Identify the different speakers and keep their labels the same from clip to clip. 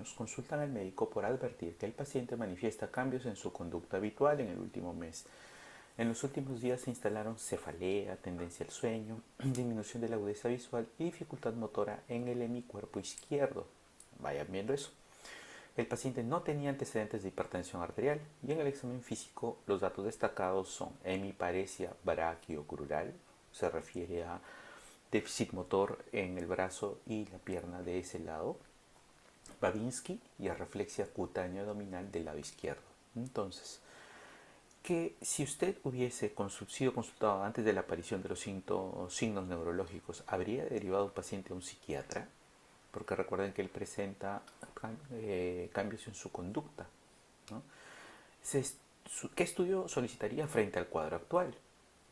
Speaker 1: niños consultan al médico por advertir que el paciente manifiesta cambios en su conducta habitual en el último mes. En los últimos días se instalaron cefalea, tendencia al sueño, disminución de la agudeza visual y dificultad motora en el hemicuerpo izquierdo. Vayan viendo eso. El paciente no tenía antecedentes de hipertensión arterial y en el examen físico los datos destacados son hemiparesia brachiocrural, se refiere a déficit motor en el brazo y la pierna de ese lado, Babinski y arreflexia cutánea abdominal del lado izquierdo. Entonces, que si usted hubiese sido consultado antes de la aparición de los signos neurológicos, ¿habría derivado un paciente a un psiquiatra? Porque recuerden que él presenta cambios en su conducta, ¿no? ¿Qué estudio solicitaría frente al cuadro actual?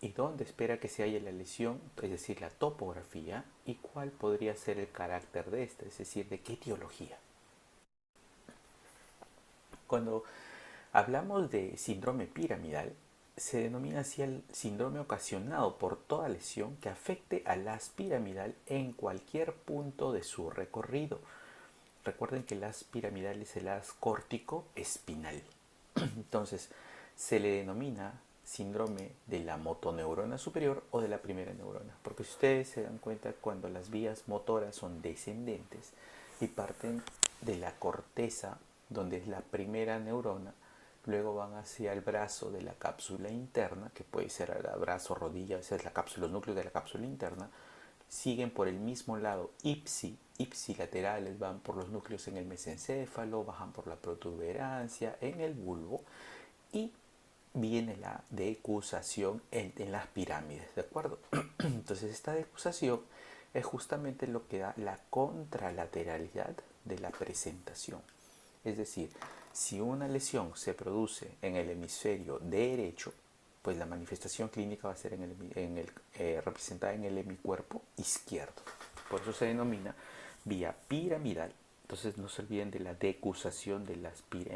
Speaker 1: ¿Y dónde espera que se halla la lesión, es decir, la topografía? ¿Y cuál podría ser el carácter de esta, es decir, de qué etiología? Cuando hablamos de síndrome piramidal, se denomina así el síndrome ocasionado por toda lesión que afecte al haz piramidal en cualquier punto de su recorrido. Recuerden que el haz piramidal es el haz córtico espinal. Entonces, se le denomina síndrome de la motoneurona superior o de la primera neurona, porque si ustedes se dan cuenta, cuando las vías motoras son descendentes y parten de la corteza, donde es la primera neurona, luego van hacia el brazo de la cápsula interna, que puede ser el brazo, rodilla, esa es la cápsula, los núcleos de la cápsula interna, siguen por el mismo lado ipsilaterales, van por los núcleos en el mesencéfalo, bajan por la protuberancia, en el bulbo, y viene la decusación en las pirámides, ¿de acuerdo? Entonces esta decusación es justamente lo que da la contralateralidad de la presentación. Es decir, si una lesión se produce en el hemisferio derecho, pues la manifestación clínica va a ser representada en el hemicuerpo izquierdo. Por eso se denomina vía piramidal. Entonces no se olviden de la decusación en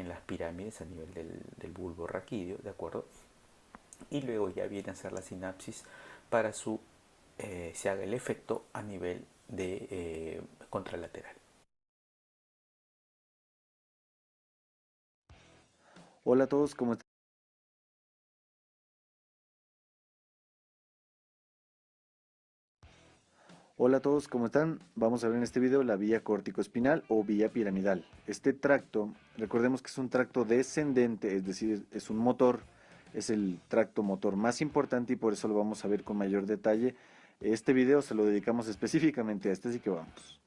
Speaker 1: las pirámides a nivel del bulbo raquídeo, ¿de acuerdo? Y luego ya viene a ser la sinapsis para se haga el efecto a nivel de contralateral.
Speaker 2: Hola a todos, ¿cómo están? Hola a todos, ¿cómo están? Vamos a ver en este video la vía córtico-espinal o vía piramidal. Este tracto, recordemos que es un tracto descendente, es decir, es un motor, es el tracto motor más importante y por eso lo vamos a ver con mayor detalle. Este video se lo dedicamos específicamente a este, así que vamos.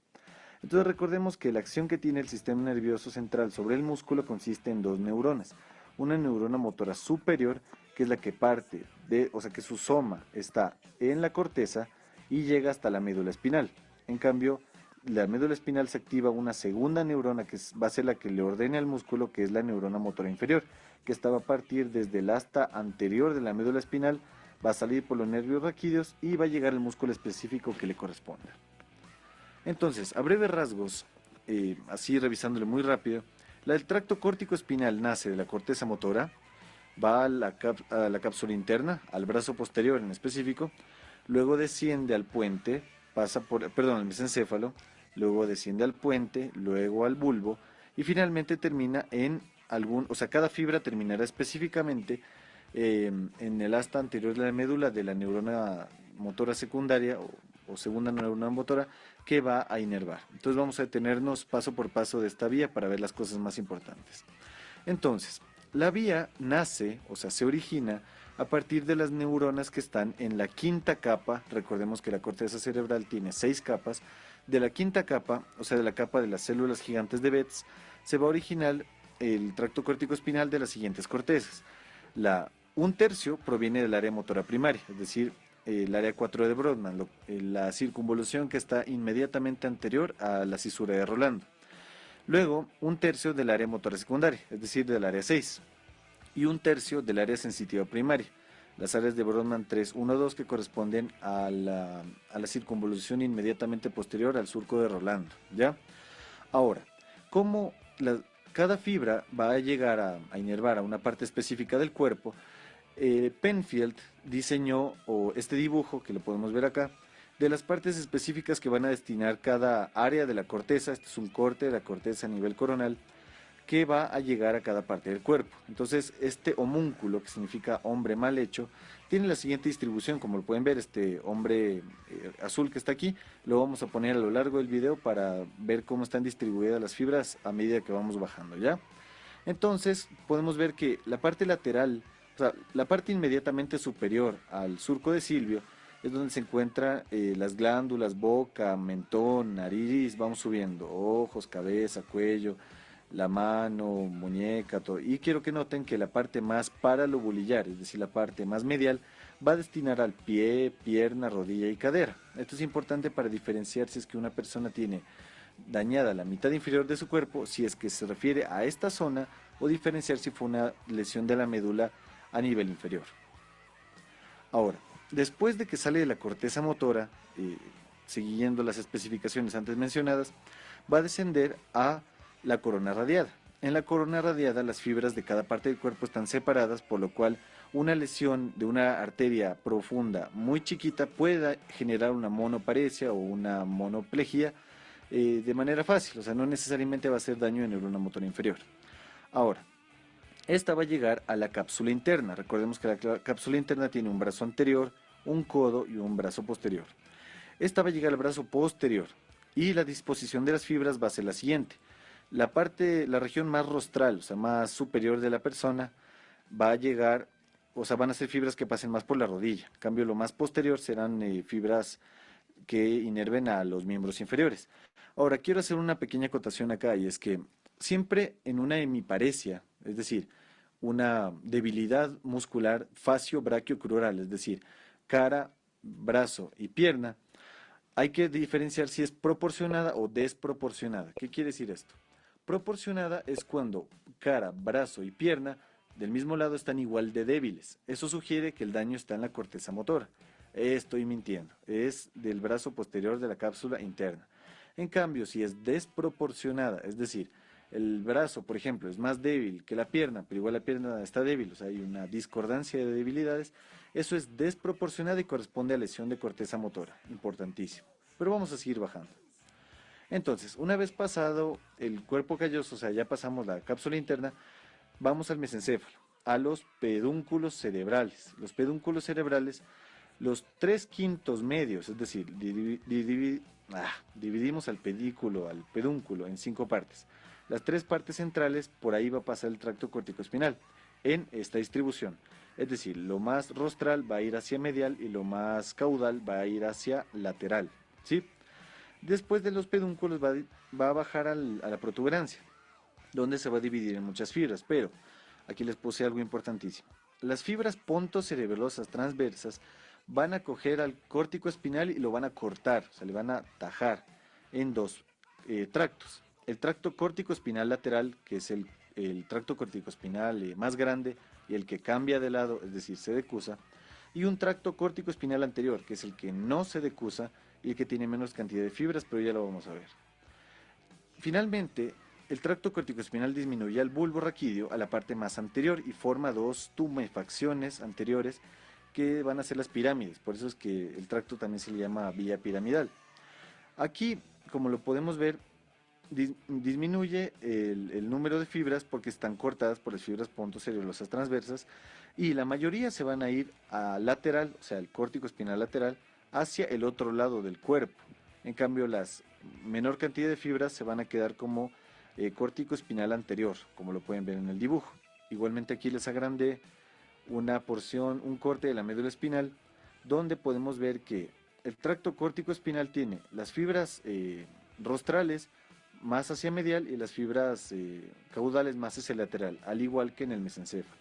Speaker 2: Entonces recordemos que la acción que tiene el sistema nervioso central sobre el músculo consiste en dos neuronas. Una neurona motora superior, que es la que parte o sea que su soma está en la corteza y llega hasta la médula espinal. En cambio, la médula espinal se activa una segunda neurona que va a ser la que le ordene al músculo, que es la neurona motora inferior, que esta va a partir desde el asta anterior de la médula espinal, va a salir por los nervios raquídeos y va a llegar al músculo específico que le corresponda. Entonces, a breves rasgos, así revisándolo muy rápido, el tracto córtico espinal nace de la corteza motora, va a la cápsula interna, al brazo posterior en específico, luego desciende al puente, al mesencéfalo, luego desciende al puente, luego al bulbo y finalmente termina o sea, cada fibra terminará específicamente en el asta anterior de la médula de la neurona motora secundaria o segunda neurona motora que va a inervar. Entonces vamos a detenernos paso por paso de esta vía para ver las cosas más importantes. Entonces, la vía nace, o sea, se origina a partir de las neuronas que están en la quinta capa. Recordemos que la corteza cerebral tiene 6 capas. De la quinta capa, o sea, de la capa de las células gigantes de Betz, se va a originar el tracto córtico espinal de las siguientes cortezas. Un tercio proviene del área motora primaria, es decir, el área 4 de Brodmann, la circunvolución que está inmediatamente anterior a la cisura de Rolando. Luego, un tercio del área motora secundaria, es decir, del área 6, y un tercio del área sensitiva primaria, las áreas de Brodmann 3, 1, 2, que corresponden a la circunvolución inmediatamente posterior al surco de Rolando, ¿ya? Ahora, ¿cómo cada fibra va a llegar a inervar a una parte específica del cuerpo? Penfield diseñó este dibujo, que lo podemos ver acá, de las partes específicas que van a destinar cada área de la corteza. Este es un corte de la corteza a nivel coronal que va a llegar a cada parte del cuerpo. Entonces, este homúnculo, que significa hombre mal hecho, tiene la siguiente distribución. Como lo pueden ver, este hombre azul que está aquí, lo vamos a poner a lo largo del video para ver cómo están distribuidas las fibras a medida que vamos bajando, ¿ya? Entonces, podemos ver que la parte lateral, o sea, la parte inmediatamente superior al surco de Silvio, es donde se encuentran las glándulas, boca, mentón, nariz, vamos subiendo, ojos, cabeza, cuello, la mano, muñeca, todo. Y quiero que noten que la parte más paralobulillar, es decir, la parte más medial, va a destinar al pie, pierna, rodilla y cadera. Esto es importante para diferenciar si es que una persona tiene dañada la mitad inferior de su cuerpo, si es que se refiere a esta zona, o diferenciar si fue una lesión de la médula a nivel inferior. Ahora, después de que sale de la corteza motora, siguiendo las especificaciones antes mencionadas, va a descender a la corona radiada. En la corona radiada las fibras de cada parte del cuerpo están separadas, por lo cual una lesión de una arteria profunda muy chiquita puede generar una monoparesia o una monoplejía de manera fácil, o sea, no necesariamente va a hacer daño en el neurona motora inferior. Ahora, esta va a llegar a la cápsula interna. Recordemos que la cápsula interna tiene un brazo anterior, un codo y un brazo posterior. Esta va a llegar al brazo posterior y la disposición de las fibras va a ser la siguiente. La región más rostral, o sea, más superior de la persona, va a llegar, o sea, van a ser fibras que pasen más por la rodilla. En cambio, lo más posterior serán fibras que inerven a los miembros inferiores. Ahora, quiero hacer una pequeña acotación acá, y es que siempre en una hemiparesia, es decir, una debilidad muscular facio-brachiocrural, es decir, cara, brazo y pierna, hay que diferenciar si es proporcionada o desproporcionada. ¿Qué quiere decir esto? Proporcionada es cuando cara, brazo y pierna del mismo lado están igual de débiles. Eso sugiere que el daño está en la corteza motora. Estoy mintiendo. Es del brazo posterior de la cápsula interna. En cambio, si es desproporcionada, es decir, el brazo, por ejemplo, es más débil que la pierna, pero igual la pierna está débil, o sea, hay una discordancia de debilidades, eso es desproporcionado y corresponde a lesión de corteza motora, importantísimo. Pero vamos a seguir bajando. Entonces, una vez pasado el cuerpo calloso, o sea, ya pasamos la cápsula interna, vamos al mesencéfalo, a los pedúnculos cerebrales. Los pedúnculos cerebrales, los 3/5 medios, es decir, dividimos al pedúnculo en 5 partes. Las 3 partes centrales, por ahí va a pasar el tracto corticoespinal, en esta distribución. Es decir, lo más rostral va a ir hacia medial y lo más caudal va a ir hacia lateral, ¿sí? Después de los pedúnculos va a bajar a la protuberancia, donde se va a dividir en muchas fibras, pero aquí les puse algo importantísimo. Las fibras pontocerebelosas transversas van a coger al córtico espinal y lo van a cortar, o sea, le van a tajar en 2 tractos. El tracto córtico espinal lateral, que es el tracto córtico espinal más grande y el que cambia de lado, es decir, se decusa, y un tracto córtico espinal anterior, que es el que no se decusa y el que tiene menos cantidad de fibras, pero ya lo vamos a ver. Finalmente, el tracto corticoespinal disminuye al bulbo raquídeo a la parte más anterior y forma 2 tumefacciones anteriores que van a ser las pirámides, por eso es que el tracto también se le llama vía piramidal. Aquí, como lo podemos ver, disminuye el número de fibras porque están cortadas por las fibras pontocerebelosas transversas y la mayoría se van a ir a lateral, o sea, el córtico espinal lateral, hacia el otro lado del cuerpo. En cambio, las menor cantidad de fibras se van a quedar como córtico espinal anterior, como lo pueden ver en el dibujo. Igualmente aquí les agrandé una porción, un corte de la médula espinal, donde podemos ver que el tracto córtico espinal tiene las fibras rostrales más hacia medial y las fibras caudales más hacia lateral, al igual que en el mesencéfalo.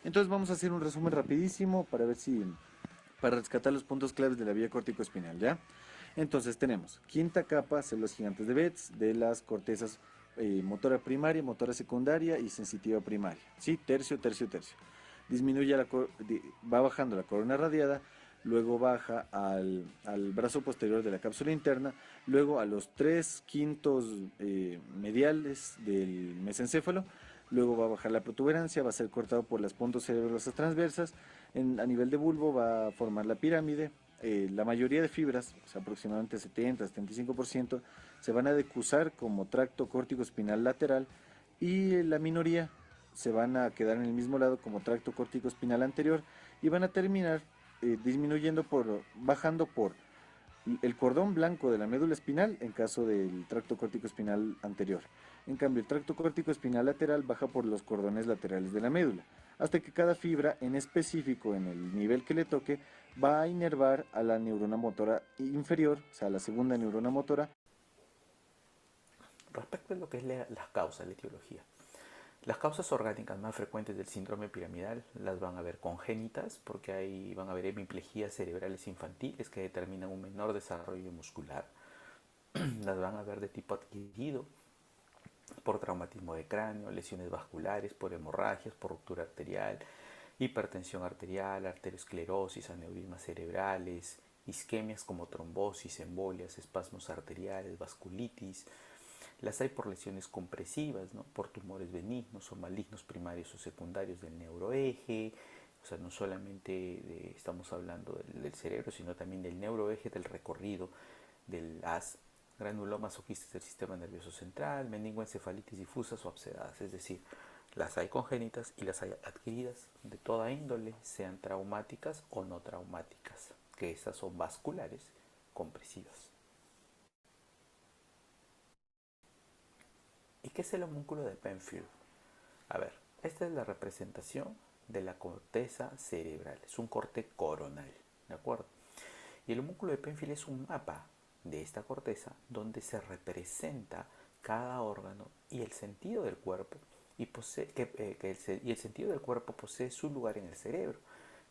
Speaker 2: Entonces vamos a hacer un resumen rapidísimo para rescatar los puntos claves de la vía córtico-espinal, ¿ya? Entonces tenemos quinta capa, células gigantes de Betz, de las cortezas motora primaria, motora secundaria y sensitiva primaria, ¿sí? Tercio, tercio, tercio. Va bajando la corona radiada, luego baja al brazo posterior de la cápsula interna, luego a los 3/5 mediales del mesencéfalo, luego va a bajar la protuberancia, va a ser cortado por las pontocerebelosas transversas, a nivel de bulbo va a formar la pirámide, la mayoría de fibras, o sea, aproximadamente 70-75%, se van a decusar como tracto córtico espinal lateral y la minoría se van a quedar en el mismo lado como tracto córtico espinal anterior y van a terminar disminuyendo bajando por el cordón blanco de la médula espinal en caso del tracto córtico espinal anterior. En cambio, el tracto córtico espinal lateral baja por los cordones laterales de la médula, hasta que cada fibra en específico en el nivel que le toque va a inervar a la neurona motora inferior, o sea, a la segunda neurona motora.
Speaker 1: Respecto a lo que es las causas, la etiología. Las causas orgánicas más frecuentes del síndrome piramidal las van a ver congénitas, porque ahí van a haber hemiplejías cerebrales infantiles que determinan un menor desarrollo muscular. Las van a ver de tipo adquirido, por traumatismo de cráneo, lesiones vasculares, por hemorragias, por ruptura arterial, hipertensión arterial, arteriosclerosis, aneurismas cerebrales, isquemias como trombosis, embolias, espasmos arteriales, vasculitis. Las hay por lesiones compresivas, ¿no? Por tumores benignos o malignos primarios o secundarios del neuroeje. O sea, no solamente estamos hablando del cerebro, sino también del neuroeje, del recorrido de las granulomas o quistes del sistema nervioso central, meningoencefalitis difusas o absedadas. Es decir, las hay congénitas y las hay adquiridas de toda índole, sean traumáticas o no traumáticas, que estas son vasculares compresivas. ¿Y qué es el homúnculo de Penfield? A ver, esta es la representación de la corteza cerebral, es un corte coronal, ¿de acuerdo? Y el homúnculo de Penfield es un mapa de esta corteza donde se representa cada órgano y el sentido del cuerpo y el sentido del cuerpo posee su lugar en el cerebro.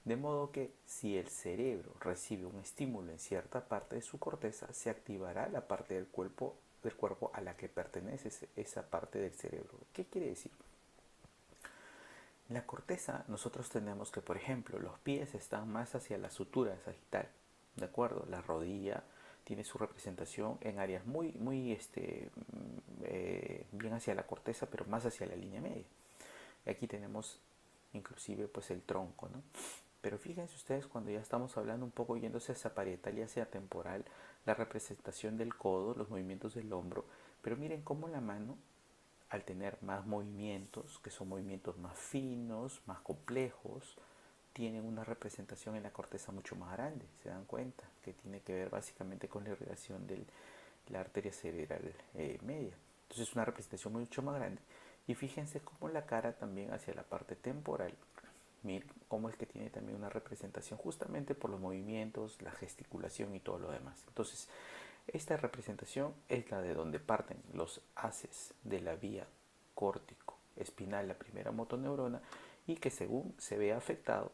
Speaker 1: De modo que si el cerebro recibe un estímulo en cierta parte de su corteza, se activará la parte del cuerpo a la que pertenece esa parte del cerebro. ¿Qué quiere decir? En la corteza nosotros tenemos que, por ejemplo, los pies están más hacia la sutura sagital, ¿de acuerdo? La rodilla tiene su representación en áreas muy bien hacia la corteza, pero más hacia la línea media. Aquí tenemos inclusive pues el tronco, ¿no? Pero fíjense ustedes cuando ya estamos hablando un poco yéndose hacia parietal y hacia temporal, la representación del codo, los movimientos del hombro, pero miren cómo la mano, al tener más movimientos, que son movimientos más finos, más complejos, tienen una representación en la corteza mucho más grande, se dan cuenta, que tiene que ver básicamente con la irrigación de la arteria cerebral media. Entonces es una representación mucho más grande. Y fíjense cómo la cara también hacia la parte temporal, miren cómo es que tiene también una representación justamente por los movimientos, la gesticulación y todo lo demás. Entonces, esta representación es la de donde parten los haces de la vía córtico espinal, la primera motoneurona, y que según se ve afectado,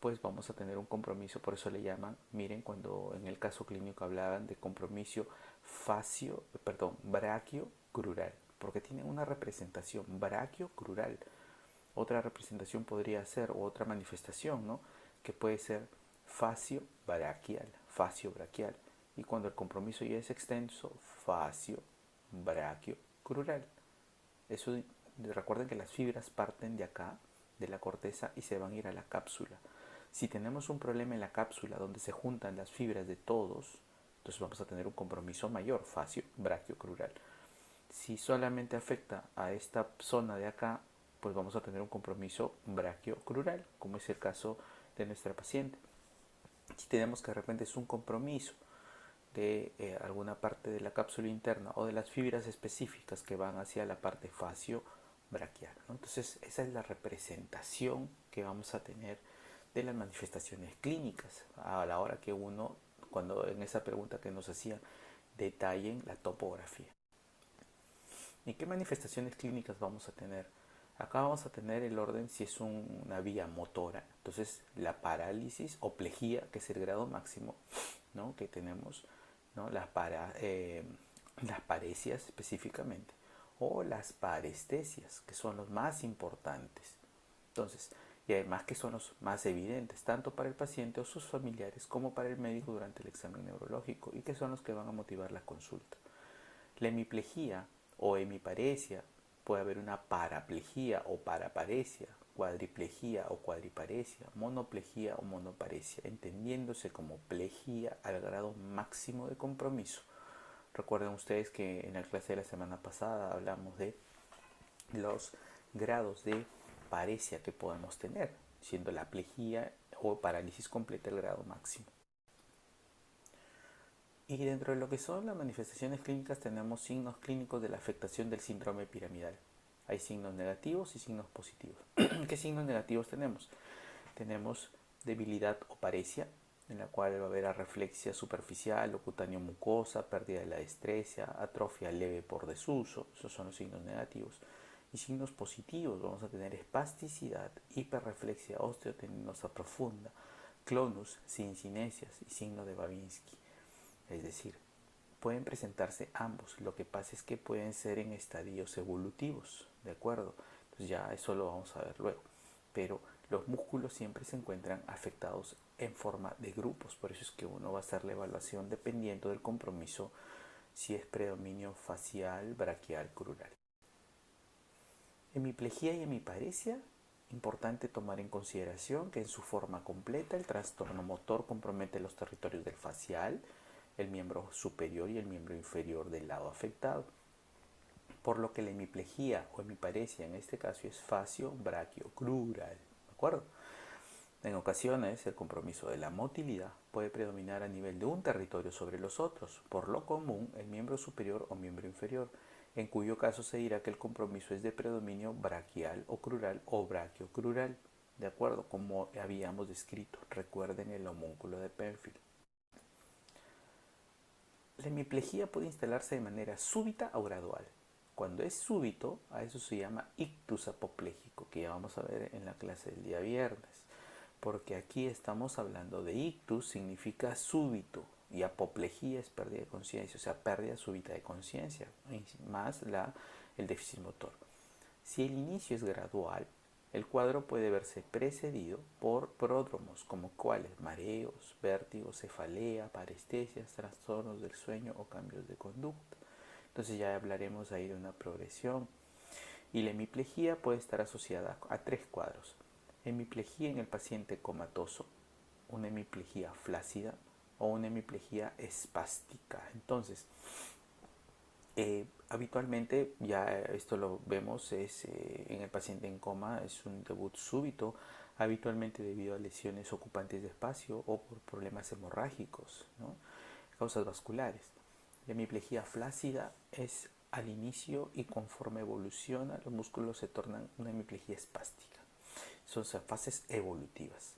Speaker 1: pues vamos a tener un compromiso. Por eso le llaman, miren, cuando en el caso clínico hablaban de compromiso brachiocrural, porque tienen una representación brachiocrural. Otra representación podría ser, o otra manifestación, ¿no? Que puede ser facio brachial. Y cuando el compromiso ya es extenso, facio brachiocrural. Eso, recuerden que las fibras parten de acá, de la corteza, y se van a ir a la cápsula. Si tenemos un problema en la cápsula donde se juntan las fibras de todos, entonces vamos a tener un compromiso mayor, facio brachiocrural. Si solamente afecta a esta zona de acá, pues vamos a tener un compromiso brachiocrural, como es el caso de nuestra paciente. Si tenemos que de repente es un compromiso de alguna parte de la cápsula interna o de las fibras específicas que van hacia la parte facio-brachial, ¿no? Entonces esa es la representación que vamos a tener de las manifestaciones clínicas a la hora que uno, cuando en esa pregunta que nos hacían, detallen la topografía. ¿Y qué manifestaciones clínicas vamos a tener? Acá vamos a tener el orden si es una vía motora, entonces la parálisis o plejía, que es el grado máximo, ¿no? Que tenemos, ¿no? Las paresias específicamente, o las parestesias, que son los más importantes. Entonces, y además que son los más evidentes, tanto para el paciente o sus familiares como para el médico durante el examen neurológico, y que son los que van a motivar la consulta. La hemiplejía o hemiparesia Puede haber una paraplegia o paraparesia, cuadriplegia o cuadriparesia, monoplegia o monoparesia, entendiéndose como plejía al grado máximo de compromiso. Recuerden ustedes que en la clase de la semana pasada hablamos de los grados de paresia que podemos tener, siendo la plejía o parálisis completa el grado máximo. Y dentro de lo que son las manifestaciones clínicas tenemos signos clínicos de la afectación del síndrome piramidal. Hay signos negativos y signos positivos. ¿Qué signos negativos tenemos? Tenemos debilidad o paresia, en la cual va a haber arreflexia superficial o cutáneo mucosa, pérdida de la destreza, atrofia leve por desuso. Esos son los signos negativos. Y signos positivos, vamos a tener espasticidad, hiperreflexia osteotendinosa profunda, clonus, cincinesias y signo de Babinski. Es decir, pueden presentarse ambos, lo que pasa es que pueden ser en estadios evolutivos, ¿de acuerdo? Entonces ya eso lo vamos a ver luego, pero los músculos siempre se encuentran afectados en forma de grupos, por eso es que uno va a hacer la evaluación dependiendo del compromiso, si es predominio facial, braquial, crural. Hemiplegia y hemiparesia, importante tomar en consideración que en su forma completa el trastorno motor compromete los territorios del facial, el miembro superior y el miembro inferior del lado afectado, por lo que la hemiplegia o hemiparesia en este caso es facio-braquio-crural, ¿de acuerdo? En ocasiones el compromiso de la motilidad puede predominar a nivel de un territorio sobre los otros, por lo común el miembro superior o miembro inferior, en cuyo caso se dirá que el compromiso es de predominio braquial o crural o braquio-crural, de acuerdo, como habíamos descrito, recuerden el homúnculo de Penfield. La hemiplegia puede instalarse de manera súbita o gradual. Cuando es súbito, a eso se llama ictus apopléjico, que ya vamos a ver en la clase del día viernes. Porque aquí estamos hablando de ictus, significa súbito, y apoplejía es pérdida de conciencia, o sea, pérdida súbita de conciencia, más el déficit motor. Si el inicio es gradual, el cuadro puede verse precedido por pródromos, como cuáles: mareos, vértigos, cefalea, parestesias, trastornos del sueño o cambios de conducta. Entonces ya hablaremos ahí de una progresión. Y la hemiplegia puede estar asociada a tres cuadros: hemiplegia en el paciente comatoso, una hemiplegia flácida o una hemiplegia espástica. Entonces, habitualmente, ya esto lo vemos, en el paciente en coma es un debut súbito, habitualmente debido a lesiones ocupantes de espacio o por problemas hemorrágicos, ¿no? Causas vasculares. La hemiplegia flácida es al inicio y conforme evoluciona los músculos se tornan una hemiplegia espástica. Son fases evolutivas.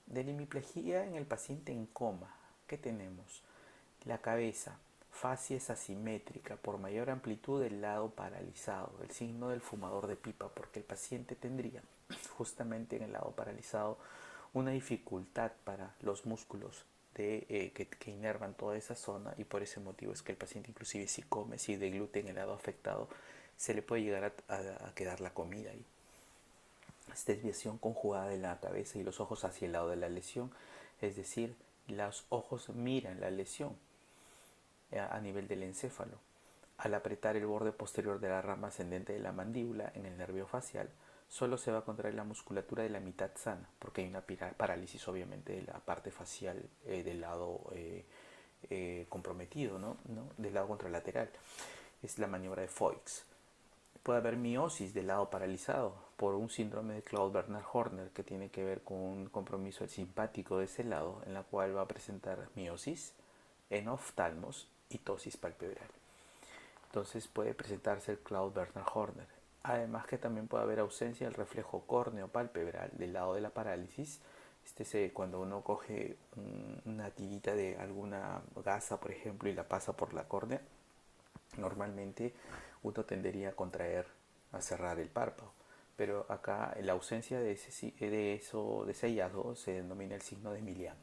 Speaker 1: De la hemiplegia en el paciente en coma, ¿qué tenemos? La cabeza, facies asimétrica por mayor amplitud del lado paralizado, el signo del fumador de pipa, porque el paciente tendría justamente en el lado paralizado una dificultad para los músculos que inervan toda esa zona, y por ese motivo es que el paciente, inclusive si come, si deglute en el lado afectado, se le puede llegar a quedar la comida ahí. Esta desviación conjugada de la cabeza y los ojos hacia el lado de la lesión, es decir, los ojos miran la lesión a nivel del encéfalo. Al apretar el borde posterior de la rama ascendente de la mandíbula en el nervio facial, solo se va a contraer la musculatura de la mitad sana, porque hay una parálisis obviamente de la parte facial del lado comprometido, ¿no? Del lado contralateral. Es la maniobra de Foix. Puede haber miosis del lado paralizado por un síndrome de Claude-Bernard-Horner, que tiene que ver con un compromiso simpático de ese lado, en la cual va a presentar miosis, enoftalmos y tosis palpebral. Entonces puede presentarse el Claude-Bernard-Horner. Además que también puede haber ausencia del reflejo córneo palpebral del lado de la parálisis. Cuando uno coge una tirita de alguna gasa, por ejemplo, y la pasa por la córnea, normalmente uno tendería a contraer, a cerrar el párpado. Pero acá la ausencia de ese hallazgo se denomina el signo de Milian.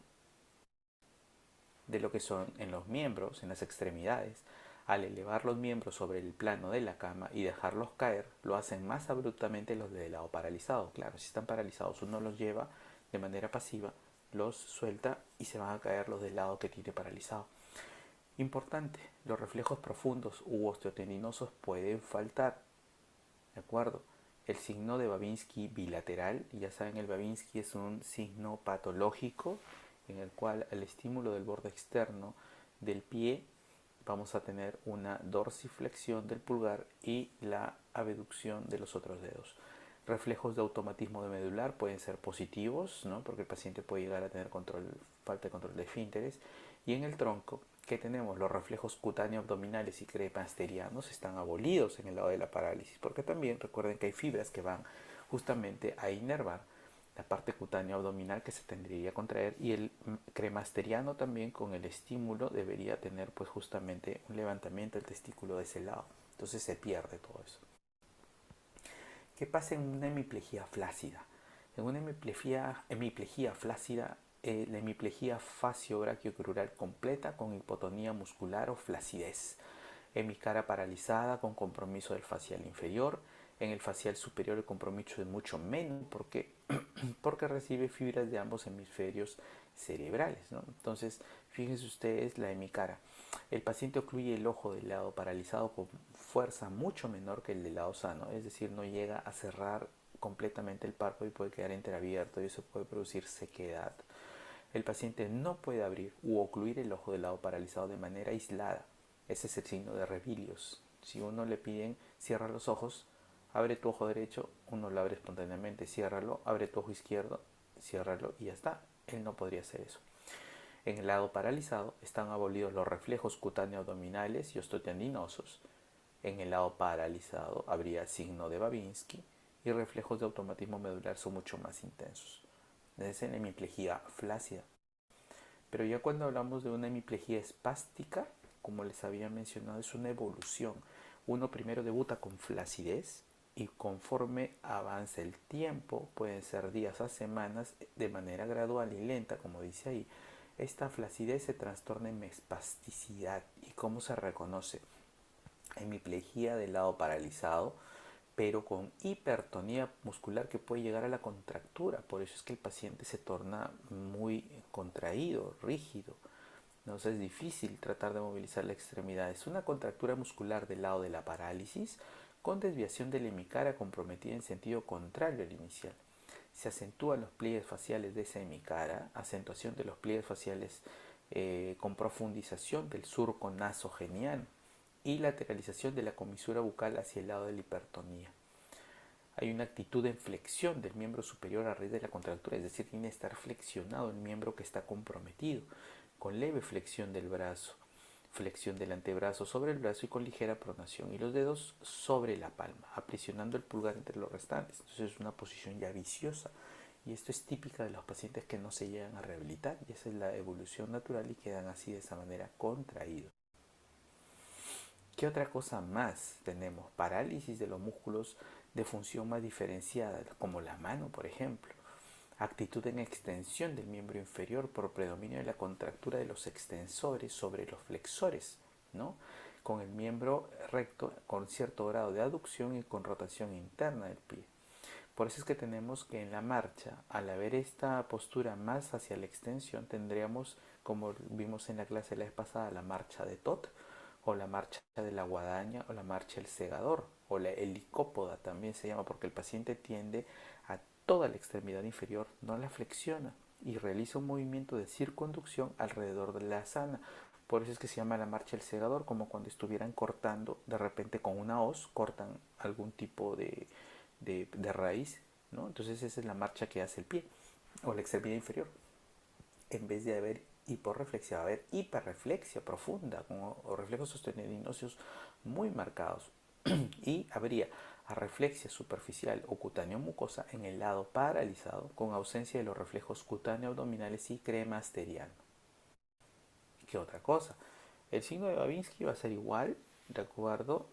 Speaker 1: De lo que son en los miembros, en las extremidades, al elevar los miembros sobre el plano de la cama y dejarlos caer, lo hacen más abruptamente los del lado paralizado. Claro, si están paralizados, uno los lleva de manera pasiva, los suelta y se van a caer los del lado que tiene paralizado. Importante, los reflejos profundos u osteotendinosos pueden faltar, ¿de acuerdo? El signo de Babinski bilateral, ya saben, el Babinski es un signo patológico en el cual al estímulo del borde externo del pie vamos a tener una dorsiflexión del pulgar y la abducción de los otros dedos. Reflejos de automatismo de medular pueden ser positivos, ¿no? Porque el paciente puede llegar a tener falta de control de esfínteres. Y en el tronco, ¿qué tenemos? Los reflejos cutáneo abdominales y cremasterianos están abolidos en el lado de la parálisis, porque también recuerden que hay fibras que van justamente a inervar la parte cutánea abdominal que se tendría que contraer, y el cremasteriano también con el estímulo debería tener pues justamente un levantamiento del testículo de ese lado. Entonces se pierde todo eso. ¿Qué pasa en una hemiplegia flácida? En una hemiplegia flácida, la hemiplegia facio-brachiocrural completa con hipotonía muscular o flacidez. Hemicara paralizada con compromiso del facial inferior. En el facial superior el compromiso es mucho menos porque recibe fibras de ambos hemisferios cerebrales, ¿no? Entonces, fíjense ustedes la hemicara. El paciente ocluye el ojo del lado paralizado con fuerza mucho menor que el del lado sano, es decir, no llega a cerrar completamente el párpado y puede quedar entreabierto y eso puede producir sequedad. El paciente no puede abrir u ocluir el ojo del lado paralizado de manera aislada. Ese es el signo de Revilius. Si uno le piden cierra los ojos, abre tu ojo derecho, uno lo abre espontáneamente, ciérralo, abre tu ojo izquierdo, ciérralo y ya está. Él no podría hacer eso. En el lado paralizado están abolidos los reflejos cutáneo abdominales y osteotendinosos. En el lado paralizado habría signo de Babinski y reflejos de automatismo medular son mucho más intensos. Es en hemiplegia flácida. Pero ya cuando hablamos de una hemiplegia espástica, como les había mencionado, es una evolución. Uno primero debuta con flacidez y conforme avanza el tiempo, pueden ser días a semanas, de manera gradual y lenta, como dice ahí, esta flacidez se trastorna en espasticidad. ¿Y cómo se reconoce? Hemiplegia del lado paralizado, pero con hipertonía muscular que puede llegar a la contractura. Por eso es que el paciente se torna muy contraído, rígido. Entonces es difícil tratar de movilizar la extremidad. Es una contractura muscular del lado de la parálisis con desviación de la hemicara comprometida en sentido contrario al inicial. Se acentúan los pliegues faciales de esa hemicara, acentuación de los pliegues faciales con profundización del surco nasogeniano y lateralización de la comisura bucal hacia el lado de la hipertonía. Hay una actitud de flexión del miembro superior a raíz de la contractura, es decir, tiene que estar flexionado el miembro que está comprometido, con leve flexión del brazo, flexión del antebrazo sobre el brazo y con ligera pronación, y los dedos sobre la palma, aprisionando el pulgar entre los restantes. Entonces es una posición ya viciosa, y esto es típica de los pacientes que no se llegan a rehabilitar, y esa es la evolución natural y quedan así de esa manera contraídos. ¿Qué otra cosa más tenemos? Parálisis de los músculos de función más diferenciada, como la mano, por ejemplo. Actitud en extensión del miembro inferior por predominio de la contractura de los extensores sobre los flexores, ¿no? Con el miembro recto con cierto grado de aducción y con rotación interna del pie. Por eso es que tenemos que en la marcha, al haber esta postura más hacia la extensión, tendríamos, como vimos en la clase la vez pasada, la marcha de Tot, o la marcha de la guadaña, o la marcha del segador, o la helicópoda también se llama, porque el paciente tiende a toda la extremidad inferior, no la flexiona, y realiza un movimiento de circunducción alrededor de la sana. Por eso es que se llama la marcha del segador, como cuando estuvieran cortando, de repente con una hoz, cortan algún tipo de raíz, ¿no? Entonces esa es la marcha que hace el pie, o la extremidad inferior. En vez de haber hiporreflexia, va a haber hiperreflexia profunda, o reflejos osteotendiноsos muy marcados. Y habría arreflexia superficial o cutáneo mucosa en el lado paralizado, con ausencia de los reflejos cutáneo abdominales y cremasteriano. ¿Qué otra cosa? El signo de Babinski va a ser igual, ¿de acuerdo?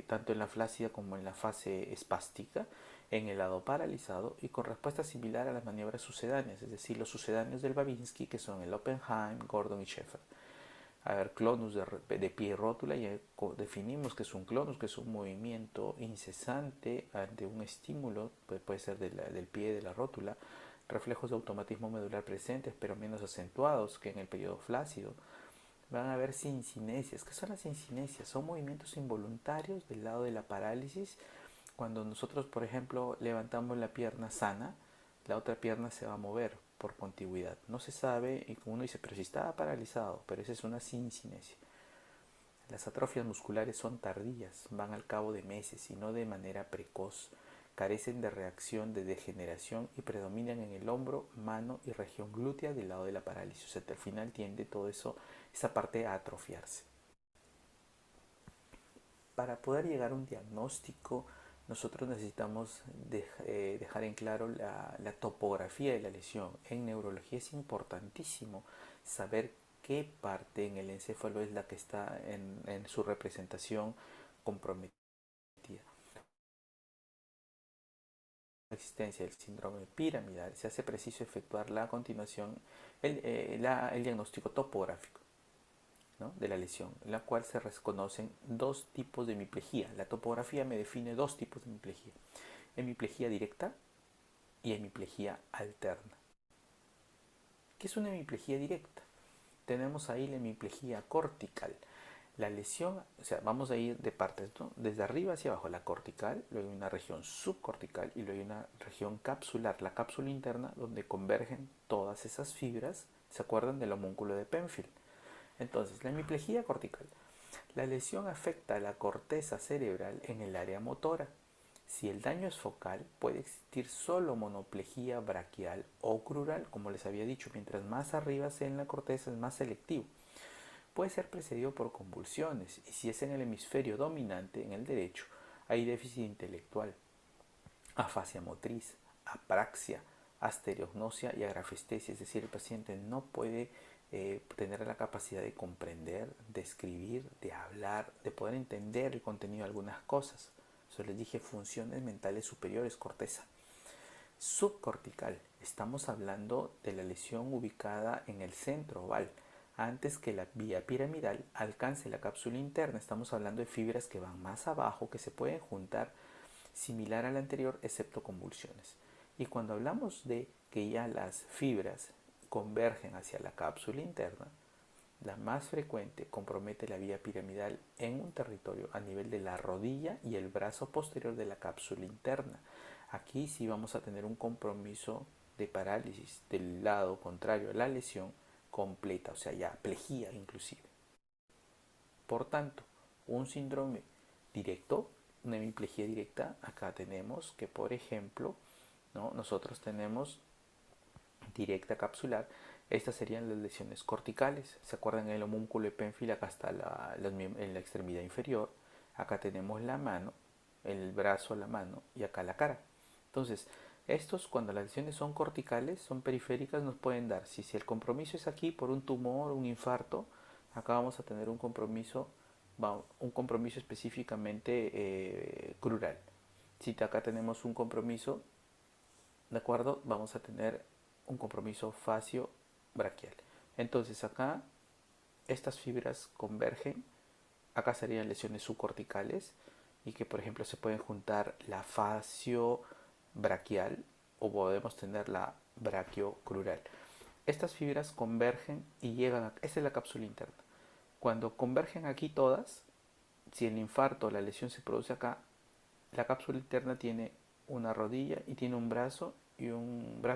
Speaker 1: Tanto en la flácida como en la fase espástica, en el lado paralizado y con respuesta similar a las maniobras sucedáneas, es decir, los sucedáneos del Babinski, que son el Oppenheim, Gordon y Sheffer. A ver, clonus de pie y rótula, ya definimos que es un clonus, que es un movimiento incesante ante un estímulo, puede ser del pie de la rótula, reflejos de automatismo medular presentes, pero menos acentuados que en el periodo flácido, Van a haber sincinesias. ¿Qué son las sincinesias? Son movimientos involuntarios del lado de la parálisis. Cuando nosotros, por ejemplo, levantamos la pierna sana, la otra pierna se va a mover por contigüidad. No se sabe, y como uno dice, pero si estaba paralizado, pero esa es una sincinesia. Las atrofias musculares son tardías, van al cabo de meses y no de manera precoz. Carecen de reacción de degeneración y predominan en el hombro, mano y región glútea del lado de la parálisis. O sea, al final tiende todo eso, esa parte a atrofiarse. Para poder llegar a un diagnóstico, nosotros necesitamos dejar en claro la topografía de la lesión. En neurología es importantísimo saber qué parte en el encéfalo es la que está en su representación comprometida. La existencia del síndrome piramidal se hace preciso efectuar a continuación el diagnóstico topográfico, ¿no?, de la lesión, en la cual se reconocen dos tipos de hemiplegia. La topografía me define dos tipos de hemiplegia: hemiplegia directa y hemiplegia alterna. ¿Qué es una hemiplegia directa? Tenemos ahí la hemiplegia cortical. La lesión, o sea, vamos a ir de partes, ¿no?, desde arriba hacia abajo, la cortical, luego hay una región subcortical y luego hay una región capsular, la cápsula interna, donde convergen todas esas fibras. ¿Se acuerdan del homúnculo de Penfield? Entonces, la hemiplegia cortical. La lesión afecta a la corteza cerebral en el área motora. Si el daño es focal, puede existir solo monoplegia braquial o crural. Como les había dicho, mientras más arriba sea en la corteza es más selectivo. Puede ser precedido por convulsiones, y si es en el hemisferio dominante, en el derecho, hay déficit intelectual, afasia motriz, apraxia, asterognosia y agrafestesia. Es decir, el paciente no puede tener la capacidad de comprender, de escribir, de hablar, de poder entender el contenido de algunas cosas. Eso les dije, funciones mentales superiores, corteza. Subcortical, estamos hablando de la lesión ubicada en el centro oval, antes que la vía piramidal alcance la cápsula interna. Estamos hablando de fibras que van más abajo, que se pueden juntar, similar a la anterior, excepto convulsiones. Y cuando hablamos de que ya las fibras convergen hacia la cápsula interna, la más frecuente compromete la vía piramidal en un territorio a nivel de la rodilla y el brazo posterior de la cápsula interna. Aquí sí vamos a tener un compromiso de parálisis del lado contrario a la lesión completa, o sea, ya plejía inclusive. Por tanto, un síndrome directo, una hemiplegia directa, acá tenemos que, por ejemplo, ¿no?, nosotros tenemos directa capsular. Estas serían las lesiones corticales. ¿Se acuerdan? El homúnculo de Penfield, acá está en la extremidad inferior. Acá tenemos la mano, el brazo, la mano y acá la cara. Entonces, estos, cuando las lesiones son corticales, son periféricas, nos pueden dar, si el compromiso es aquí por un tumor, un infarto, acá vamos a tener un compromiso específicamente crural. Si acá tenemos un compromiso, ¿de acuerdo?, vamos a tener un compromiso facio-braquial. Entonces acá estas fibras convergen, acá serían lesiones subcorticales, y que por ejemplo se pueden juntar la facio-braquial o podemos tener la brachiocrural. Estas fibras convergen y llegan a, esa es la cápsula interna. Cuando convergen aquí todas, si el infarto o la lesión se produce acá, la cápsula interna tiene una rodilla y tiene un brazo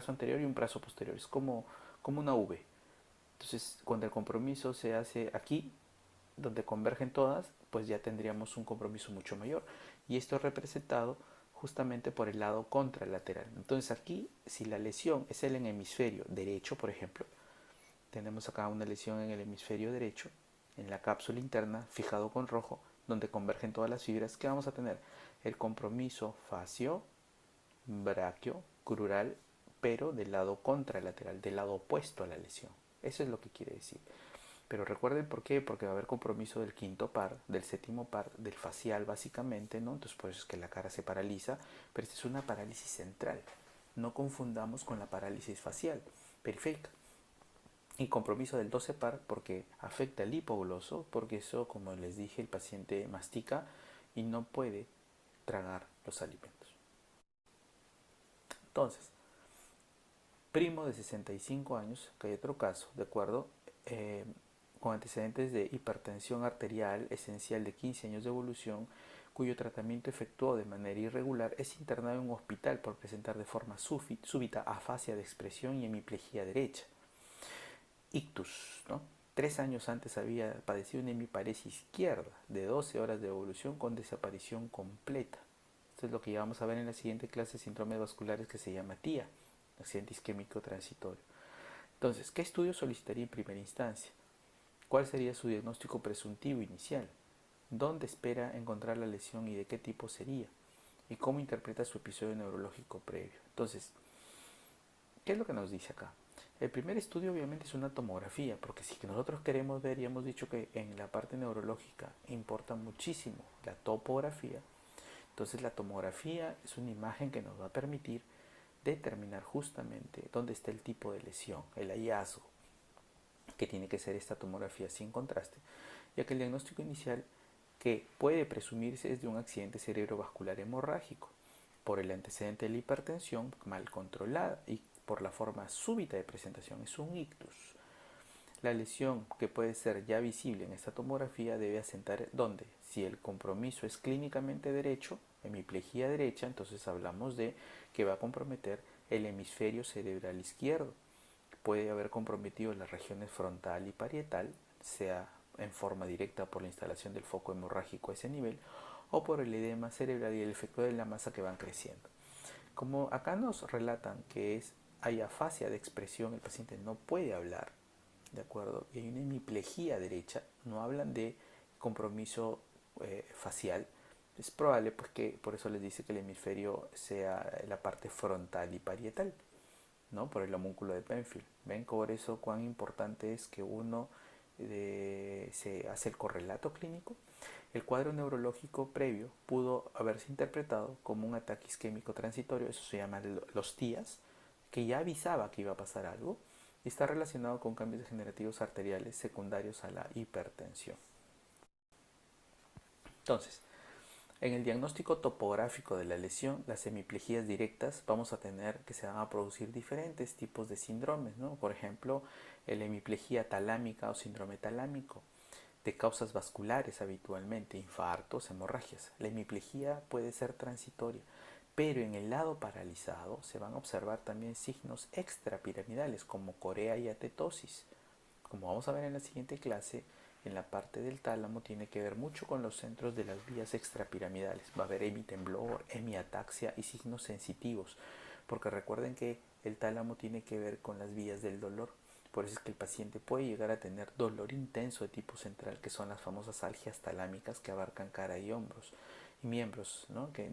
Speaker 1: anterior y un brazo posterior. Es como una V. Entonces, cuando el compromiso se hace aquí, donde convergen todas, pues ya tendríamos un compromiso mucho mayor. Y esto es representado justamente por el lado contralateral. Entonces aquí, si la lesión es en el hemisferio derecho, por ejemplo, tenemos acá una lesión en el hemisferio derecho, en la cápsula interna, fijado con rojo, donde convergen todas las fibras. ¿Qué vamos a tener? El compromiso facio, braquio, crural, pero del lado contralateral, del lado opuesto a la lesión. Eso es lo que quiere decir. Pero recuerden por qué, porque va a haber compromiso del quinto par, del séptimo par, del facial básicamente, ¿no? Entonces por eso es que la cara se paraliza, pero esta es una parálisis central. No confundamos con la parálisis facial, periférica. Y compromiso del 12 par porque afecta el hipogloso, porque eso, como les dije, el paciente mastica y no puede tragar los alimentos. Entonces, primo de 65 años, que hay otro caso, ¿de acuerdo? con antecedentes de hipertensión arterial esencial de 15 años de evolución, cuyo tratamiento efectuó de manera irregular, es internado en un hospital por presentar de forma súbita afasia de expresión y hemiplegia derecha. Ictus, ¿no? 3 años antes había padecido una hemiparesia izquierda de 12 horas de evolución con desaparición completa. Esto es lo que ya vamos a ver en la siguiente clase de síndromes vasculares, que se llama TIA, accidente isquémico transitorio. Entonces, ¿qué estudio solicitaría en primera instancia? ¿Cuál sería su diagnóstico presuntivo inicial? ¿Dónde espera encontrar la lesión y de qué tipo sería? ¿Y cómo interpreta su episodio neurológico previo? Entonces, ¿qué es lo que nos dice acá? El primer estudio obviamente es una tomografía, porque si nosotros queremos ver, y hemos dicho que en la parte neurológica importa muchísimo la topografía, entonces la tomografía es una imagen que nos va a permitir determinar justamente dónde está el tipo de lesión, el hallazgo, que tiene que ser esta tomografía sin contraste, ya que el diagnóstico inicial que puede presumirse es de un accidente cerebrovascular hemorrágico por el antecedente de la hipertensión mal controlada y por la forma súbita de presentación, es un ictus. La lesión que puede ser ya visible en esta tomografía debe asentar donde, si el compromiso es clínicamente derecho, hemiplegia derecha, entonces hablamos de que va a comprometer el hemisferio cerebral izquierdo. Puede haber comprometido las regiones frontal y parietal, sea en forma directa por la instalación del foco hemorrágico a ese nivel o por el edema cerebral y el efecto de la masa que van creciendo. Como acá nos relatan que hay afasia de expresión, el paciente no puede hablar, ¿de acuerdo? Y hay una hemiplegia derecha, no hablan de compromiso facial. Es probable pues que por eso les dice que el hemisferio sea la parte frontal y parietal, ¿no? Por el homúnculo de Penfield. ¿Ven por eso cuán importante es que uno se hace el correlato clínico? El cuadro neurológico previo pudo haberse interpretado como un ataque isquémico transitorio, eso se llama los TIAs, que ya avisaba que iba a pasar algo y está relacionado con cambios degenerativos arteriales secundarios a la hipertensión. Entonces, en el diagnóstico topográfico de la lesión, las hemiplegias directas, vamos a tener que se van a producir diferentes tipos de síndromes, ¿no? Por ejemplo, la hemiplegia talámica o síndrome talámico, de causas vasculares habitualmente, infartos, hemorragias. La hemiplegia puede ser transitoria, pero en el lado paralizado se van a observar también signos extrapiramidales como corea y atetosis. Como vamos a ver en la siguiente clase, en la parte del tálamo tiene que ver mucho con los centros de las vías extrapiramidales. Va a haber hemitemblor, hemiataxia y signos sensitivos, porque recuerden que el tálamo tiene que ver con las vías del dolor. Por eso es que el paciente puede llegar a tener dolor intenso de tipo central, que son las famosas algias talámicas que abarcan cara y hombros y miembros, ¿no? Que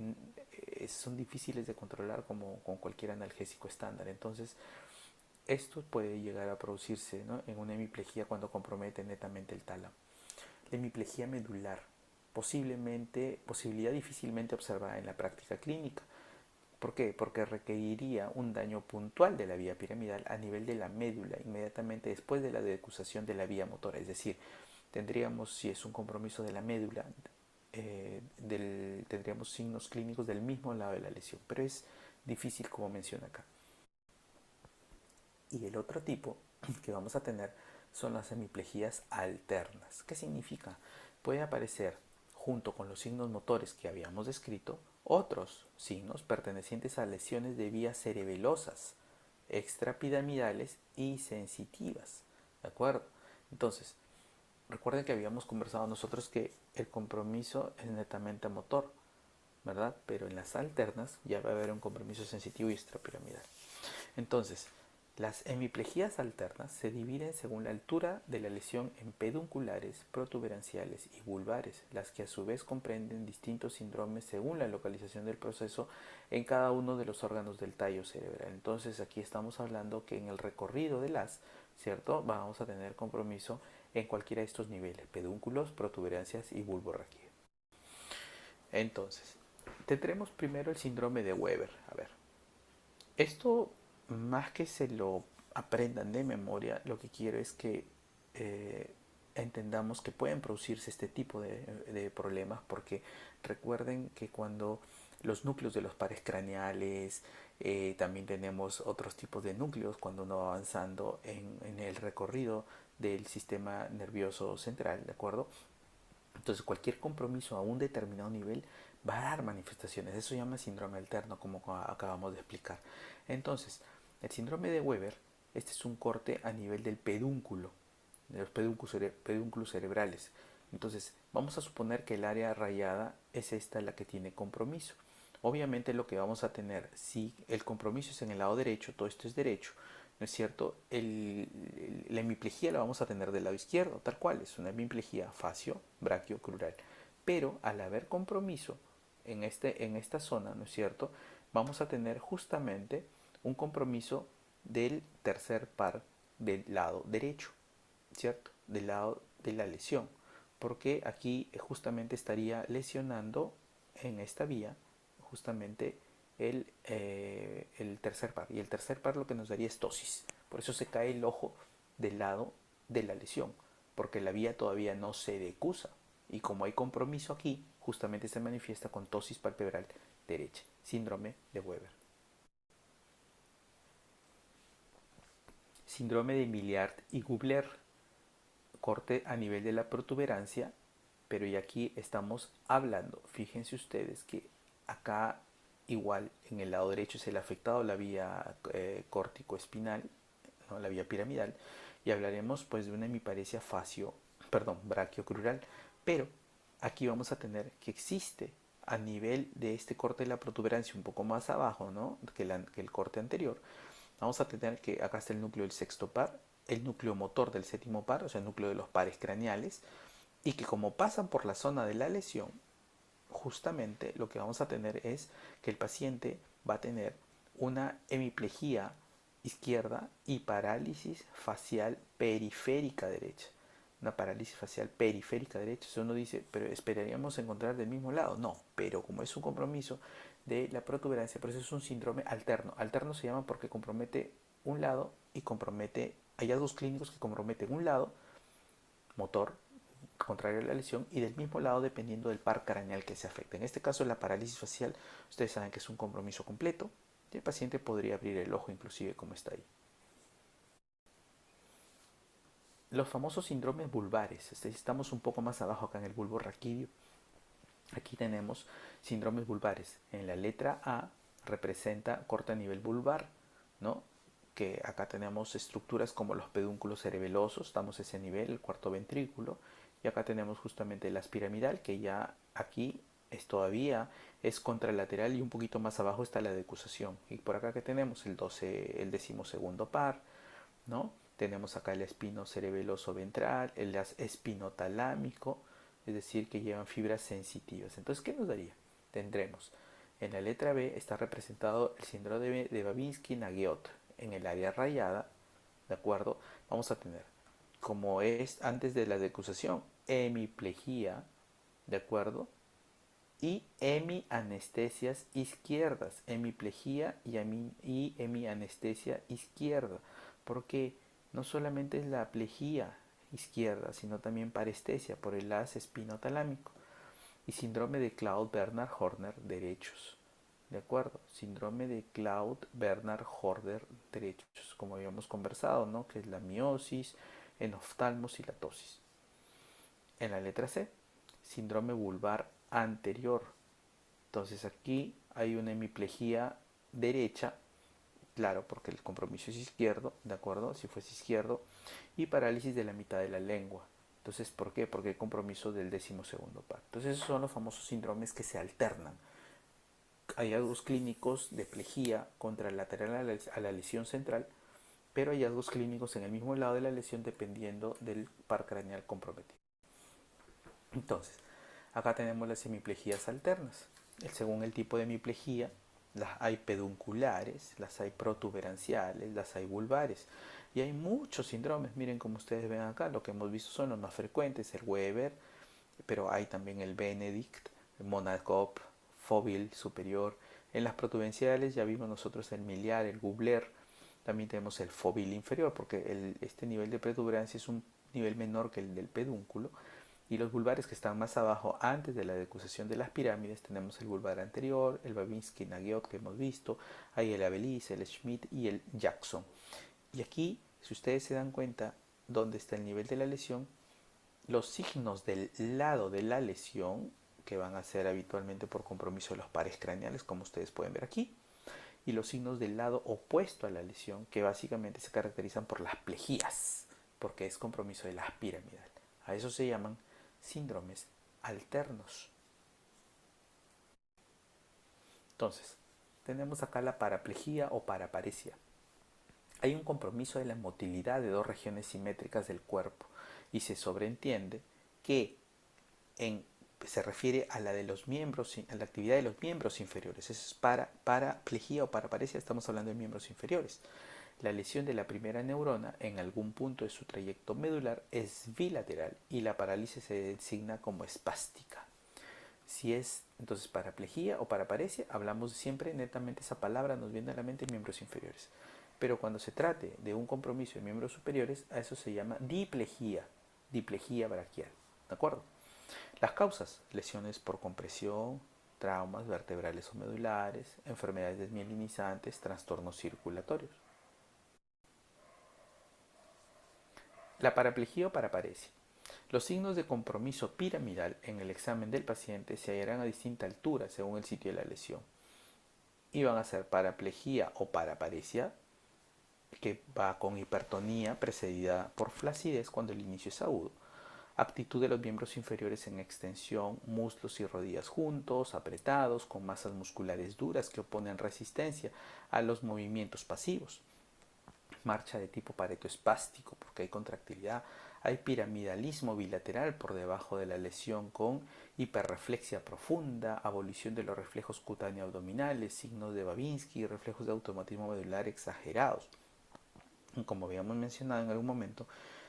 Speaker 1: son difíciles de controlar como con cualquier analgésico estándar. Entonces, esto puede llegar a producirse, ¿no?, en una hemiplegia cuando compromete netamente el tálamo. La hemiplegia medular, posibilidad difícilmente observada en la práctica clínica. ¿Por qué? Porque requeriría un daño puntual de la vía piramidal a nivel de la médula inmediatamente después de la decusación de la vía motora. Es decir, tendríamos, si es un compromiso de la médula, tendríamos signos clínicos del mismo lado de la lesión, pero es difícil como menciona acá. Y el otro tipo que vamos a tener son las hemiplegias alternas. ¿Qué significa? Puede aparecer junto con los signos motores que habíamos descrito otros signos pertenecientes a lesiones de vías cerebelosas, extrapiramidales y sensitivas. ¿De acuerdo? Entonces, recuerden que habíamos conversado nosotros que el compromiso es netamente motor, ¿verdad? Pero en las alternas ya va a haber un compromiso sensitivo y extrapiramidal. Entonces, las hemiplegias alternas se dividen según la altura de la lesión en pedunculares, protuberanciales y vulvares, las que a su vez comprenden distintos síndromes según la localización del proceso en cada uno de los órganos del tallo cerebral. Entonces aquí estamos hablando que en el recorrido de las, ¿cierto?, vamos a tener compromiso en cualquiera de estos niveles, pedúnculos, protuberancias y bulborraquia. Entonces, tendremos primero el síndrome de Weber. A ver, esto, más que se lo aprendan de memoria, lo que quiero es que entendamos que pueden producirse este tipo de problemas, porque recuerden que cuando los núcleos de los pares craneales, también tenemos otros tipos de núcleos cuando uno va avanzando en el recorrido del sistema nervioso central, ¿de acuerdo? Entonces cualquier compromiso a un determinado nivel va a dar manifestaciones. Eso se llama síndrome alterno, como acabamos de explicar. Entonces, el síndrome de Weber, este es un corte a nivel del pedúnculo, de los pedúnculos cerebrales. Entonces, vamos a suponer que el área rayada es esta la que tiene compromiso. Obviamente lo que vamos a tener, si el compromiso es en el lado derecho, todo esto es derecho, ¿no es cierto? La hemiplegia la vamos a tener del lado izquierdo, tal cual, es una hemiplegia facio-brachiocrural. Pero al haber compromiso en esta zona, ¿no es cierto? Vamos a tener justamente un compromiso del tercer par del lado derecho, ¿cierto? Del lado de la lesión, porque aquí justamente estaría lesionando en esta vía justamente el tercer par, y el tercer par lo que nos daría es tosis. Por eso se cae el ojo del lado de la lesión, porque la vía todavía no se decusa, y como hay compromiso aquí, justamente se manifiesta con tosis palpebral derecha, síndrome de Weber. Síndrome de Milliard y Gubler, corte a nivel de la protuberancia, pero y aquí estamos hablando, fíjense ustedes que acá igual en el lado derecho es el afectado, la vía córtico-espinal, ¿no? La vía piramidal, y hablaremos pues de una hemiparesia brachiocrural, pero aquí vamos a tener que existe a nivel de este corte de la protuberancia un poco más abajo, ¿no? que el corte anterior, vamos a tener que acá está el núcleo del sexto par, el núcleo motor del séptimo par, o sea, el núcleo de los pares craneales, y que como pasan por la zona de la lesión, justamente lo que vamos a tener es que el paciente va a tener una hemiplegia izquierda y parálisis facial periférica derecha. Una parálisis facial periférica derecha. Si uno dice, pero esperaríamos encontrar del mismo lado. No, pero como es un compromiso de la protuberancia, por eso es un síndrome alterno. Alterno se llama porque compromete un lado y compromete hallazgos clínicos que comprometen un lado motor contrario a la lesión y del mismo lado dependiendo del par craneal que se afecta. En este caso la parálisis facial, ustedes saben que es un compromiso completo y el paciente podría abrir el ojo inclusive como está ahí. Los famosos síndromes vulvares, estamos un poco más abajo acá en el bulbo raquídeo. Aquí tenemos síndromes vulvares. En la letra A representa corte a nivel vulvar, ¿no? Que acá tenemos estructuras como los pedúnculos cerebelosos, estamos a ese nivel, el cuarto ventrículo, y acá tenemos justamente la piramidal, que ya aquí es contralateral y un poquito más abajo está la decusación. Y por acá que tenemos el 12, el 12º par, ¿no? Tenemos acá el espino cerebeloso ventral, el espinotalámico, es decir, que llevan fibras sensitivas. Entonces, ¿qué nos daría? Tendremos en la letra B está representado el síndrome de Babinski-Nagiot. En el área rayada, ¿de acuerdo? Vamos a tener, como es antes de la decusación, hemiplegia, ¿de acuerdo? Y hemianestesias izquierdas, hemiplegia y hemianestesia izquierda, porque no solamente es la plejía izquierda, sino también parestesia por el haz espinotalámico y síndrome de Claude-Bernard-Horner derechos. ¿De acuerdo? Síndrome de Claude-Bernard-Horner derechos, como habíamos conversado, ¿no? Que es la miosis, enoftalmos y la tosis. En la letra C, síndrome vulvar anterior. Entonces aquí hay una hemiplegia derecha, claro, porque el compromiso es izquierdo, ¿de acuerdo? Si fuese izquierdo, y parálisis de la mitad de la lengua. Entonces, ¿por qué? Porque hay compromiso del 12º par. Entonces, esos son los famosos síndromes que se alternan. Hay hallazgos clínicos de plejía contralateral a la lesión central, pero hay hallazgos clínicos en el mismo lado de la lesión dependiendo del par craneal comprometido. Entonces, acá tenemos las hemiplejías alternas. Según el tipo de hemiplegia, las hay pedunculares, las hay protuberanciales, las hay vulvares. Y hay muchos síndromes, miren como ustedes ven acá, lo que hemos visto son los más frecuentes, el Weber, pero hay también el Benedict, el Monacop, Fovil superior. En las protuberanciales ya vimos nosotros el miliar, el Gubler, también tenemos el Fovil inferior, porque este nivel de protuberancia es un nivel menor que el del pedúnculo. Y los vulvares que están más abajo, antes de la decusación de las pirámides, tenemos el vulvar anterior, el Babinski-Nagiot que hemos visto, hay el Abelis, el Schmidt y el Jackson. Y aquí, si ustedes se dan cuenta, dónde está el nivel de la lesión, los signos del lado de la lesión, que van a ser habitualmente por compromiso de los pares craneales, como ustedes pueden ver aquí, y los signos del lado opuesto a la lesión, que básicamente se caracterizan por las plejías, porque es compromiso de la piramidal. A eso se llaman síndromes alternos. Entonces, tenemos acá la paraplejía o paraparesia. Hay un compromiso de la motilidad de dos regiones simétricas del cuerpo y se sobreentiende que se refiere a la de los miembros, a la actividad de los miembros inferiores. Eso es paraplejía o paraparesia, estamos hablando de miembros inferiores. La lesión de la primera neurona en algún punto de su trayecto medular es bilateral y la parálisis se designa como espástica. Si es entonces paraplejía o paraparesia, hablamos siempre netamente, esa palabra nos viene a la mente miembros inferiores. Pero cuando se trate de un compromiso de miembros superiores, a eso se llama diplejía braquial. ¿De acuerdo? Las causas: lesiones por compresión, traumas vertebrales o medulares, enfermedades desmielinizantes, trastornos circulatorios. La paraplejía o paraparesia. Los signos de compromiso piramidal en el examen del paciente se hallarán a distinta altura según el sitio de la lesión. Y van a ser paraplejía o paraparesia, que va con hipertonía precedida por flacidez cuando el inicio es agudo. Actitud de los miembros inferiores en extensión, muslos y rodillas juntos, apretados, con masas musculares duras que oponen resistencia a los movimientos pasivos. Marcha de tipo paretoespástico, porque hay contractilidad. Hay piramidalismo bilateral por debajo de la lesión con hiperreflexia profunda, abolición de los reflejos cutáneo abdominales, signos de Babinski y reflejos de automatismo medular exagerados. Como habíamos mencionado en algún momento,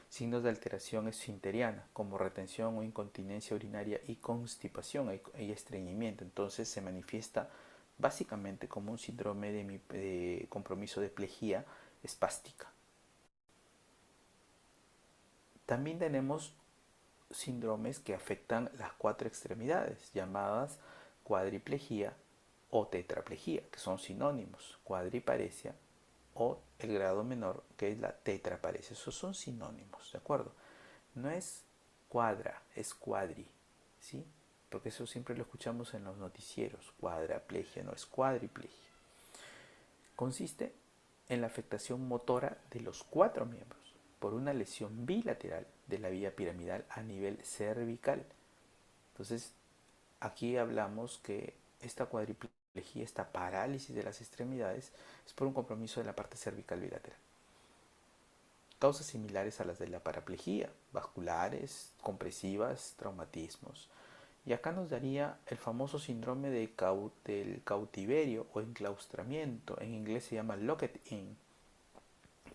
Speaker 1: signos de alteración esfinteriana, como retención o incontinencia urinaria y constipación, hay estreñimiento. Entonces se manifiesta básicamente como un síndrome de compromiso de plejía espástica. También tenemos síndromes que afectan las cuatro extremidades, llamadas cuadriplejía o tetraplejía, que son sinónimos: cuadriparesia o el grado menor, que es la tetraparesia. Esos son sinónimos, ¿de acuerdo? No es cuadra, es cuadri, ¿sí? Porque eso siempre lo escuchamos en los noticieros: cuadraplegia, no es cuadriplegia. Consiste en la afectación motora de los cuatro miembros por una lesión bilateral de la vía piramidal a nivel cervical. Entonces, aquí hablamos que esta cuadriplejía, esta parálisis de las extremidades, es por un compromiso de la parte cervical bilateral. Causas similares a las de la paraplejía: vasculares, compresivas, traumatismos. Y acá nos daría el famoso síndrome del cautiverio o enclaustramiento, en inglés se llama locked-in,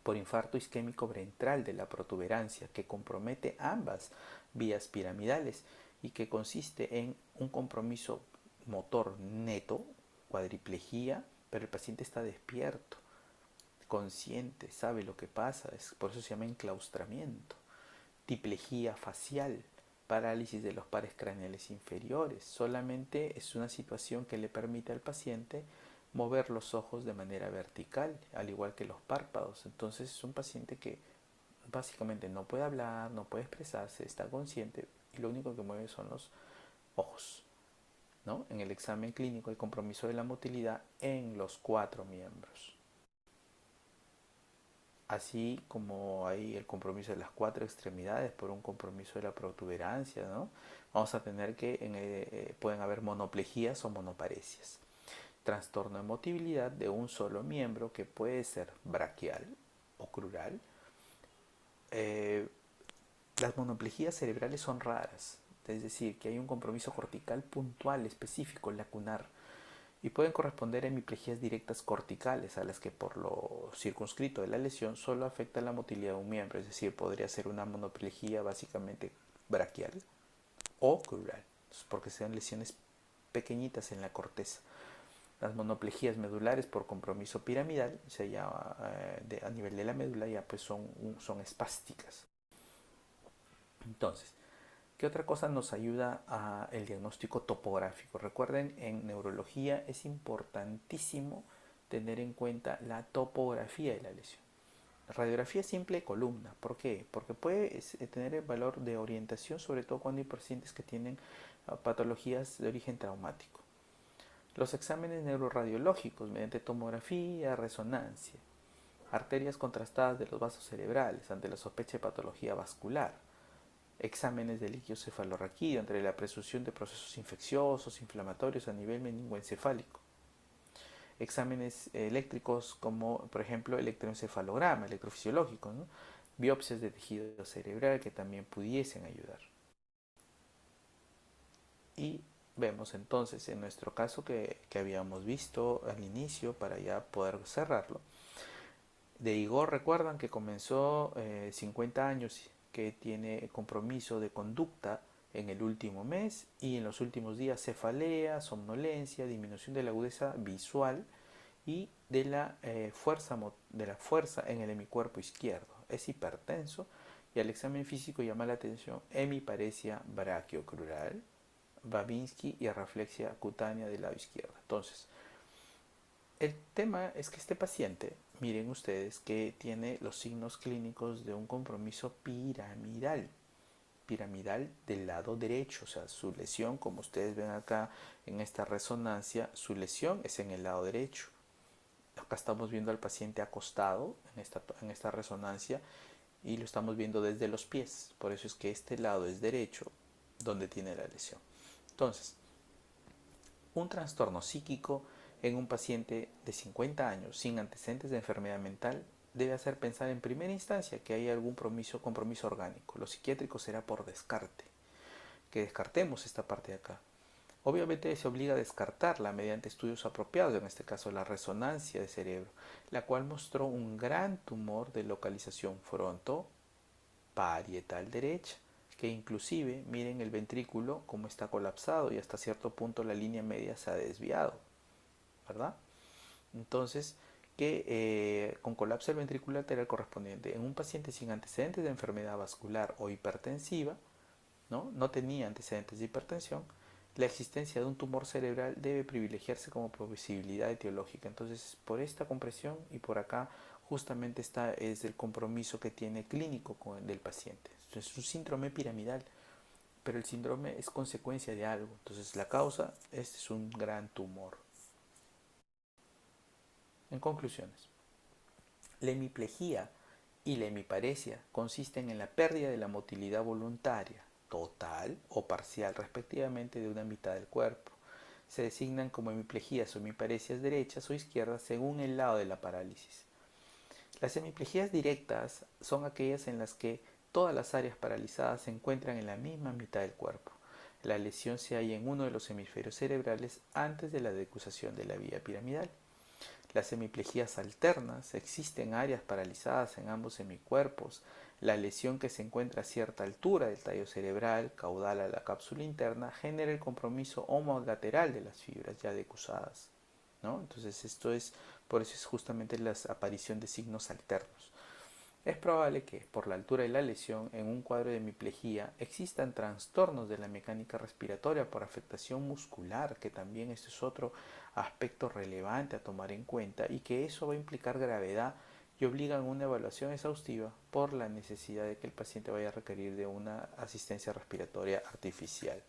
Speaker 1: por infarto isquémico ventral de la protuberancia, que compromete ambas vías piramidales y que consiste en un compromiso motor neto, cuadriplejía, pero el paciente está despierto, consciente, sabe lo que pasa, por eso se llama enclaustramiento. Diplejía facial, parálisis de los pares craneales inferiores. Solamente es una situación que le permite al paciente mover los ojos de manera vertical, al igual que los párpados. Entonces es un paciente que básicamente no puede hablar, no puede expresarse, está consciente y lo único que mueve son los ojos, ¿no? En el examen clínico hay compromiso de la motilidad en los cuatro miembros. Así como hay el compromiso de las cuatro extremidades por un compromiso de la protuberancia, ¿no? Vamos a tener que pueden haber monoplejías o monoparesias. Trastorno de motilidad de un solo miembro, que puede ser braquial o crural. Las monoplejías cerebrales son raras, es decir, que hay un compromiso cortical puntual, específico, lacunar, y pueden corresponder a hemiplejías directas corticales, a las que por lo circunscrito de la lesión solo afecta la motilidad de un miembro, es decir, podría ser una monoplejía básicamente braquial o crural, porque sean lesiones pequeñitas en la corteza. Las monoplejías medulares por compromiso piramidal, o sea, ya a nivel de la médula, ya pues son espásticas. Entonces, ¿qué otra cosa nos ayuda a el diagnóstico topográfico? Recuerden, en neurología es importantísimo tener en cuenta la topografía de la lesión. Radiografía simple de columna. ¿Por qué? Porque puede tener el valor de orientación, sobre todo cuando hay pacientes que tienen patologías de origen traumático. Los exámenes neuroradiológicos mediante tomografía, resonancia. Arterias contrastadas de los vasos cerebrales ante la sospecha de patología vascular. Exámenes de líquido cefalorraquídeo entre la presunción de procesos infecciosos, inflamatorios a nivel meningoencefálico. Exámenes eléctricos como, por ejemplo, electroencefalograma, electrofisiológico, ¿no? Biopsias de tejido cerebral que también pudiesen ayudar. Y vemos entonces en nuestro caso que habíamos visto al inicio para ya poder cerrarlo. De Igor recuerdan que comenzó 50 años, que tiene compromiso de conducta en el último mes y en los últimos días cefalea, somnolencia, disminución de la agudeza visual y de la fuerza en el hemicuerpo izquierdo. Es hipertenso y al examen físico llama la atención hemiparesia brachiocrural, Babinski y reflexia cutánea del lado izquierdo. Entonces, el tema es que este paciente, miren ustedes, que tiene los signos clínicos de un compromiso piramidal, piramidal del lado derecho, o sea, su lesión, como ustedes ven acá en esta resonancia, su lesión es en el lado derecho. Acá estamos viendo al paciente acostado en esta resonancia y lo estamos viendo desde los pies, por eso es que este lado es derecho donde tiene la lesión. Entonces, un trastorno psíquico en un paciente de 50 años sin antecedentes de enfermedad mental debe hacer pensar en primera instancia que hay algún compromiso orgánico. Lo psiquiátrico será por descarte, que descartemos esta parte de acá. Obviamente se obliga a descartarla mediante estudios apropiados, en este caso la resonancia de cerebro, la cual mostró un gran tumor de localización fronto-parietal derecha, que inclusive miren el ventrículo como está colapsado y hasta cierto punto la línea media se ha desviado, ¿verdad? Entonces, con colapso del ventrículo lateral correspondiente en un paciente sin antecedentes de enfermedad vascular o hipertensiva, no tenía antecedentes de hipertensión, la existencia de un tumor cerebral debe privilegiarse como posibilidad etiológica. Entonces, por esta compresión y por acá, justamente es el compromiso que tiene clínico del paciente. Entonces, es un síndrome piramidal, pero el síndrome es consecuencia de algo. Entonces, la causa es un gran tumor. En conclusiones, la hemiplegia y la hemiparesia consisten en la pérdida de la motilidad voluntaria, total o parcial respectivamente, de una mitad del cuerpo. Se designan como hemiplejías o hemiparesias derechas o izquierdas según el lado de la parálisis. Las hemiplejías directas son aquellas en las que todas las áreas paralizadas se encuentran en la misma mitad del cuerpo. La lesión se halla en uno de los hemisferios cerebrales antes de la decusación de la vía piramidal. Las hemiplejías alternas, existen áreas paralizadas en ambos hemicuerpos. La lesión que se encuentra a cierta altura del tallo cerebral, caudal a la cápsula interna, genera el compromiso homolateral de las fibras ya decusadas, ¿no? Entonces por eso es justamente la aparición de signos alternos. Es probable que, por la altura de la lesión, en un cuadro de hemiplegia existan trastornos de la mecánica respiratoria por afectación muscular, que también este es otro aspecto relevante a tomar en cuenta y que eso va a implicar gravedad y obligan a una evaluación exhaustiva por la necesidad de que el paciente vaya a requerir de una asistencia respiratoria artificial.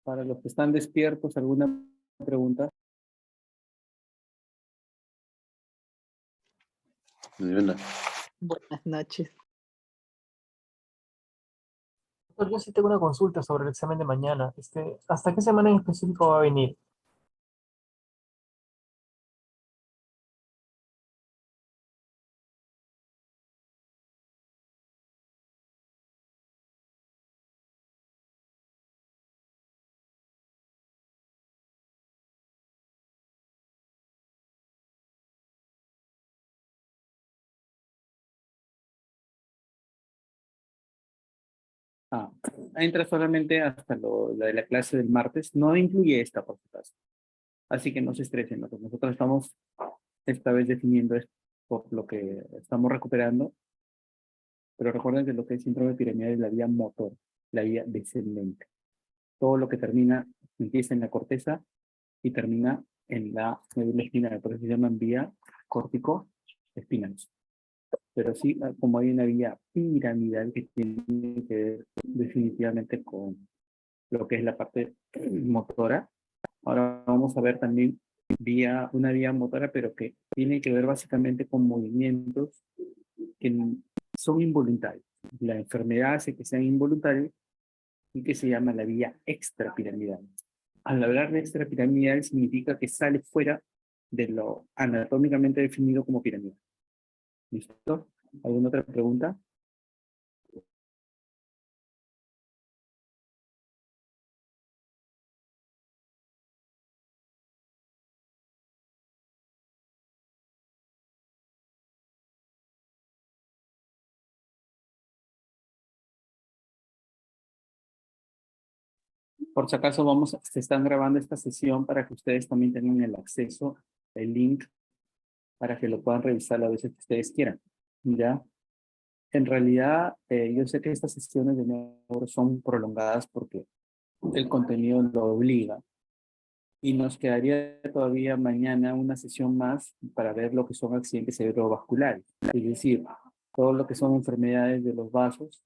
Speaker 3: Para los que están despiertos, ¿alguna pregunta?
Speaker 4: Buenas noches.
Speaker 5: Doctor, yo sí tengo una consulta sobre el examen de mañana. ¿Hasta qué semana en específico va a venir?
Speaker 3: Ah, entra solamente hasta la de la clase del martes. No incluye esta, por supuesto. Así que no se estresen. Lo que nosotros estamos esta vez definiendo es por lo que estamos recuperando, pero recuerden que lo que es síndrome piramidal es la vía motor, la vía descendente. Todo lo que termina, empieza en la corteza y termina en la médula espinal, por eso se llaman vía córtico espinal. Pero sí, como hay una vía piramidal que tiene que ver definitivamente con lo que es la parte motora, ahora vamos a ver también una vía motora, pero que tiene que ver básicamente con movimientos que son involuntarios. La enfermedad hace que sean involuntarios y que se llama la vía extrapiramidal. Al hablar de extrapiramidal significa que sale fuera de lo anatómicamente definido como piramidal. ¿Listo? ¿Alguna otra pregunta? Por si acaso se están grabando esta sesión para que ustedes también tengan el acceso, el link, para que lo puedan revisar las veces que ustedes quieran. ¿Ya? En realidad, yo sé que estas sesiones de neuro son prolongadas porque el contenido lo obliga. Y nos quedaría todavía mañana una sesión más para ver lo que son accidentes cerebrovasculares. Es decir, todo lo que son enfermedades de los vasos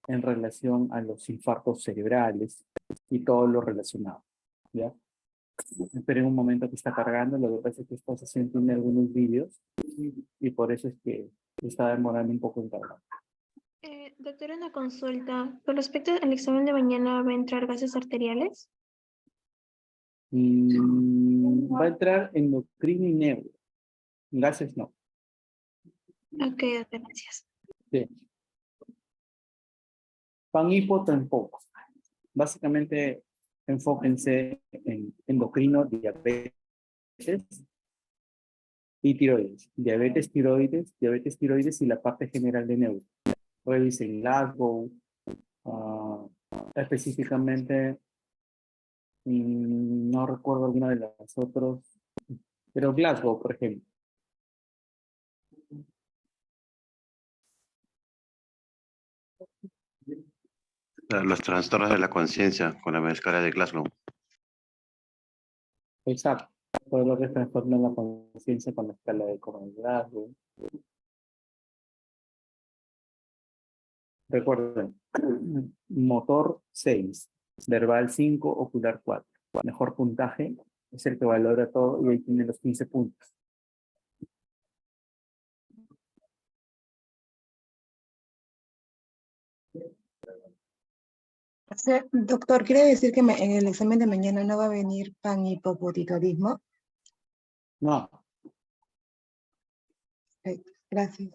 Speaker 3: en relación a los infartos cerebrales y todo lo relacionado. ¿Ya? Esperen un momento que está cargando, lo que pasa es que esta sesión tiene algunos vídeos y por eso es que está demorando un poco en cargar.
Speaker 4: Doctora, una consulta. Con respecto al examen de mañana, ¿va a entrar gases arteriales?
Speaker 3: Va a entrar endocrino y neuro. Gases no.
Speaker 4: Ok, doctora, gracias.
Speaker 3: Sí. Pan hipo tampoco. Básicamente, enfóquense en endocrino, diabetes y tiroides. Diabetes, tiroides y la parte general de neuro. Revisen Glasgow, específicamente, no recuerdo alguna de las otras, pero Glasgow, por ejemplo.
Speaker 6: Los trastornos de la conciencia con la escala de Glasgow.
Speaker 3: Exacto. Todo lo que transforma la conciencia con la escala de Glasgow. Recuerden, motor 6, verbal 5, ocular 4. Mejor puntaje es el que valora todo y ahí tiene los 15 puntos.
Speaker 7: O sea, doctor, ¿quiere decir que en el examen de mañana no va a venir panhipopotiroidismo?
Speaker 3: No,
Speaker 7: Gracias.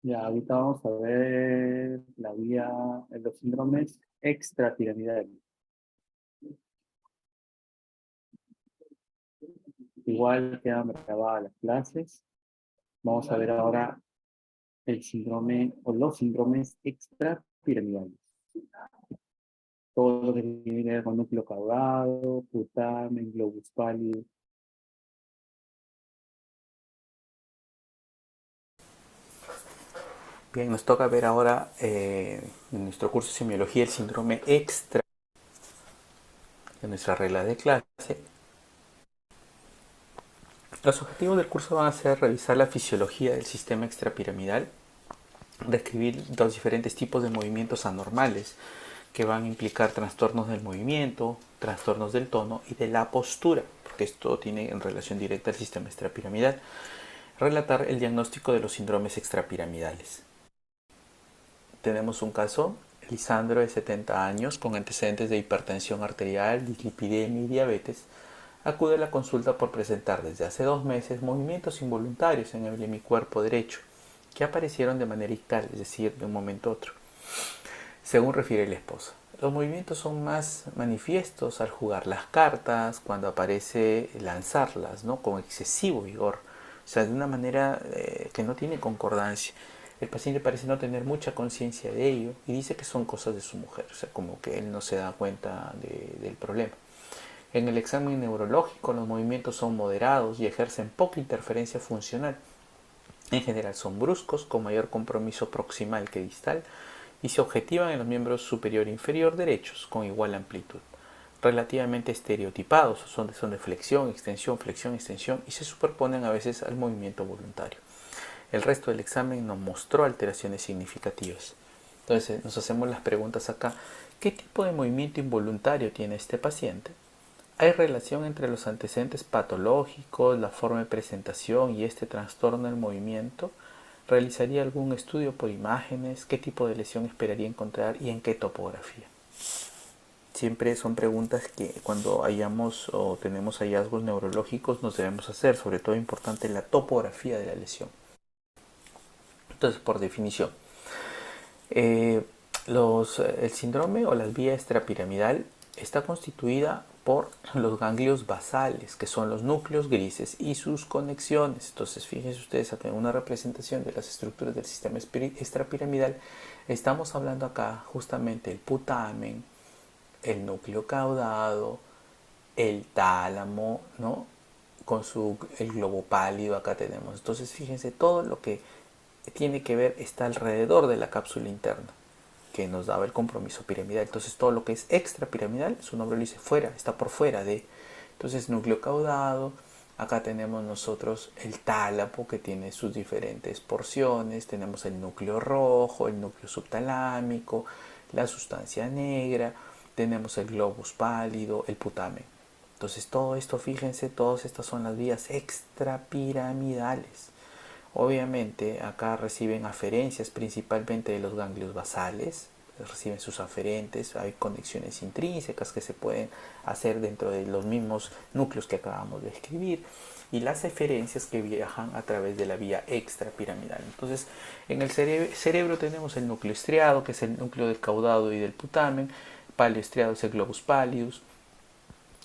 Speaker 3: ya ahorita vamos a ver la vía, los síndromes extrapiramidales. Igual quedan grabadas las clases. Vamos a ver ahora el síndrome o los síndromes extrapiramidales. Todo lo que tiene que ver con núcleo caudado, putamen, globus pálido.
Speaker 1: Bien, nos toca ver ahora en nuestro curso de semiología el síndrome extra de nuestra regla de clase. Los objetivos del curso van a ser revisar la fisiología del sistema extrapiramidal, describir los diferentes tipos de movimientos anormales que van a implicar trastornos del movimiento, trastornos del tono y de la postura, porque esto tiene en relación directa al sistema extrapiramidal. Relatar el diagnóstico de los síndromes extrapiramidales. Tenemos un caso, Lisandro de 70 años con antecedentes de hipertensión arterial, dislipidemia y diabetes, acude a la consulta por presentar desde hace 2 meses movimientos involuntarios en el hemicuerpo derecho que aparecieron de manera ictal, es decir, de un momento a otro. Según refiere la esposa, los movimientos son más manifiestos al jugar las cartas, cuando aparece lanzarlas, ¿no?, con excesivo vigor, o sea, de una manera que no tiene concordancia. El paciente parece no tener mucha conciencia de ello y dice que son cosas de su mujer, o sea, como que él no se da cuenta del problema. En el examen neurológico los movimientos son moderados y ejercen poca interferencia funcional. En general son bruscos, con mayor compromiso proximal que distal, y se objetivan en los miembros superior e inferior derechos con igual amplitud. Relativamente estereotipados, son de flexión, extensión, y se superponen a veces al movimiento voluntario. El resto del examen no mostró alteraciones significativas. Entonces nos hacemos las preguntas acá. ¿Qué tipo de movimiento involuntario tiene este paciente? ¿Hay relación entre los antecedentes patológicos, la forma de presentación y este trastorno del movimiento? ¿Realizaría algún estudio por imágenes? ¿Qué tipo de lesión esperaría encontrar y en qué topografía? Siempre son preguntas que cuando hayamos o tenemos hallazgos neurológicos nos debemos hacer, sobre todo importante la topografía de la lesión. Entonces, por definición, el síndrome o la vía extrapiramidal está constituida por los ganglios basales, que son los núcleos grises y sus conexiones. Entonces, fíjense ustedes, acá en una representación de las estructuras del sistema extrapiramidal, estamos hablando acá justamente el putamen, el núcleo caudado, el tálamo, ¿no? Con el globo pálido acá tenemos. Entonces, fíjense, todo lo que tiene que ver está alrededor de la cápsula interna, que nos daba el compromiso piramidal. Entonces todo lo que es extrapiramidal, su nombre lo dice, fuera, está por fuera de. Entonces núcleo caudado, acá tenemos nosotros el tálamo que tiene sus diferentes porciones, tenemos el núcleo rojo, el núcleo subtalámico, la sustancia negra, tenemos el globus pálido, el putamen. Entonces todo esto, fíjense, todas estas son las vías extrapiramidales. Obviamente acá reciben aferencias principalmente de los ganglios basales, reciben sus aferentes, hay conexiones intrínsecas que se pueden hacer dentro de los mismos núcleos que acabamos de escribir, y las eferencias que viajan a través de la vía extrapiramidal. Entonces en el cerebro tenemos el núcleo estriado, que es el núcleo del caudado y del putamen, paleoestriado es el globus pallidus,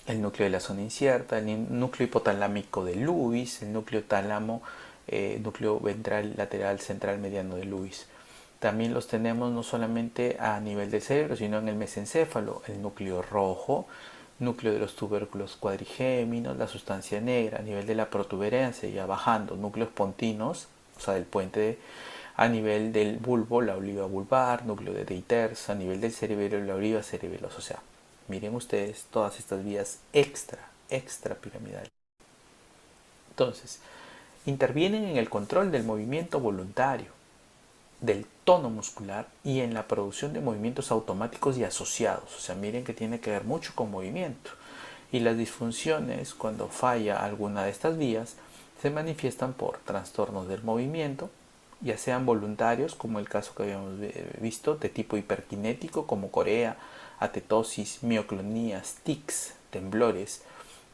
Speaker 1: el núcleo de la zona incierta, el núcleo hipotalámico de Lewis, el núcleo tálamo, núcleo ventral, lateral, central, mediano de Lewis. También los tenemos no solamente a nivel del cerebro, sino en el mesencéfalo, el núcleo rojo, núcleo de los tubérculos cuadrigéminos, la sustancia negra, a nivel de la protuberancia, ya bajando, núcleos pontinos, o sea, del puente a nivel del bulbo, la oliva vulvar, núcleo de Deiters, a nivel del cerebelo, la oliva cerebelosa. O sea, miren ustedes todas estas vías extrapiramidales. Entonces, intervienen en el control del movimiento voluntario, del tono muscular y en la producción de movimientos automáticos y asociados. O sea, miren que tiene que ver mucho con movimiento. Y las disfunciones, cuando falla alguna de estas vías, se manifiestan por trastornos del movimiento, ya sean voluntarios, como el caso que habíamos visto, de tipo hiperkinético, como corea, atetosis, mioclonías, tics, temblores,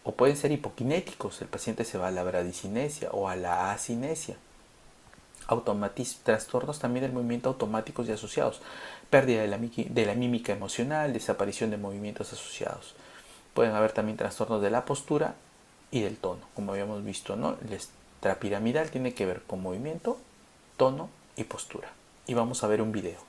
Speaker 1: o pueden ser hipokinéticos, el paciente se va a la bradicinesia o a la acinesia. Trastornos también del movimiento automáticos y asociados, pérdida de la mímica emocional, desaparición de movimientos asociados. Pueden haber también trastornos de la postura y del tono, como habíamos visto, ¿no? El extrapiramidal tiene que ver con movimiento, tono y postura. Y vamos a ver un video.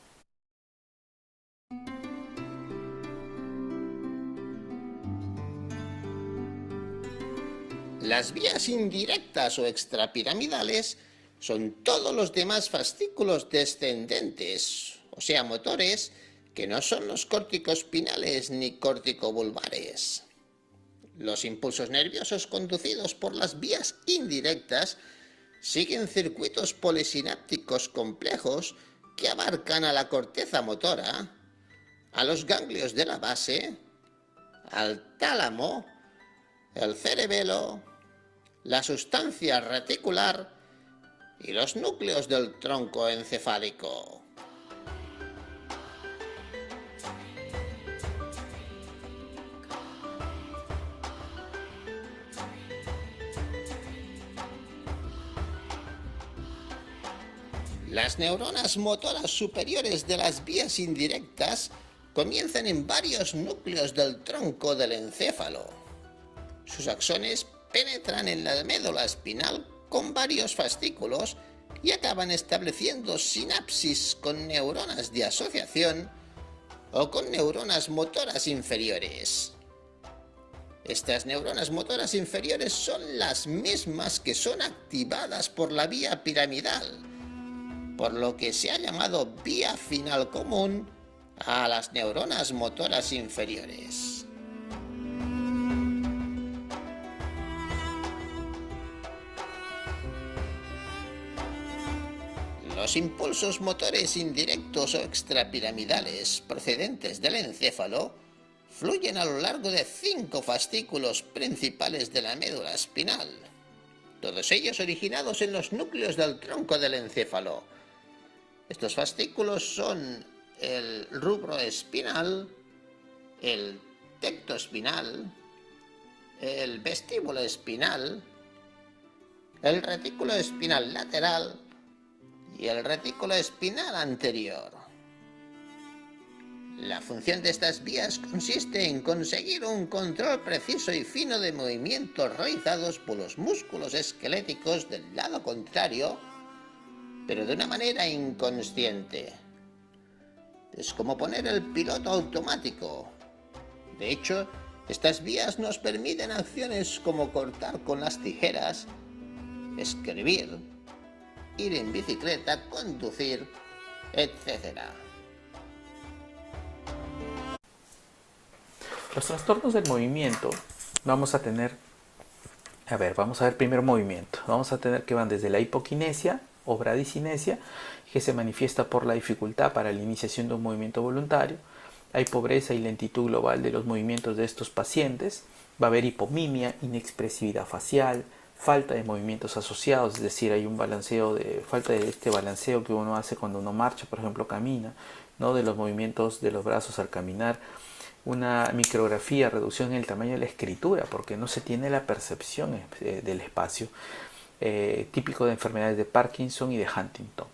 Speaker 8: Las vías indirectas o extrapiramidales son todos los demás fascículos descendentes, o sea, motores, que no son los córticoespinales ni córticovulvares. Los impulsos nerviosos conducidos por las vías indirectas siguen circuitos polisinápticos complejos que abarcan a la corteza motora, a los ganglios de la base, al tálamo, el cerebelo, la sustancia reticular y los núcleos del tronco encefálico. Las neuronas motoras superiores de las vías indirectas comienzan en varios núcleos del tronco del encéfalo. Sus axones penetran en la médula espinal con varios fascículos y acaban estableciendo sinapsis con neuronas de asociación o con neuronas motoras inferiores. Estas neuronas motoras inferiores son las mismas que son activadas por la vía piramidal, por lo que se ha llamado vía final común a las neuronas motoras inferiores. Los impulsos motores indirectos o extrapiramidales procedentes del encéfalo fluyen a lo largo de 5 fascículos principales de la médula espinal, todos ellos originados en los núcleos del tronco del encéfalo. Estos fascículos son el rubro espinal, el tecto espinal, el vestíbulo espinal, el retículo espinal lateral y el retículo espinal anterior. La función de estas vías consiste en conseguir un control preciso y fino de movimientos realizados por los músculos esqueléticos del lado contrario, pero de una manera inconsciente. Es como poner el piloto automático. De hecho, estas vías nos permiten acciones como cortar con las tijeras, escribir, ir en bicicleta, conducir, etc.
Speaker 1: Los trastornos del movimiento vamos a ver primero movimiento. Vamos a tener que van desde la hipoquinesia o bradicinesia, que se manifiesta por la dificultad para la iniciación de un movimiento voluntario. Hay pobreza y lentitud global de los movimientos de estos pacientes. Va a haber hipomimia, inexpresividad facial, falta de movimientos asociados, es decir, hay un falta de este balanceo que uno hace cuando uno marcha, por ejemplo, camina, ¿no? De los movimientos de los brazos al caminar. Una micrografía, reducción en el tamaño de la escritura, porque no se tiene la percepción del espacio, típico de enfermedades de Parkinson y de Huntington.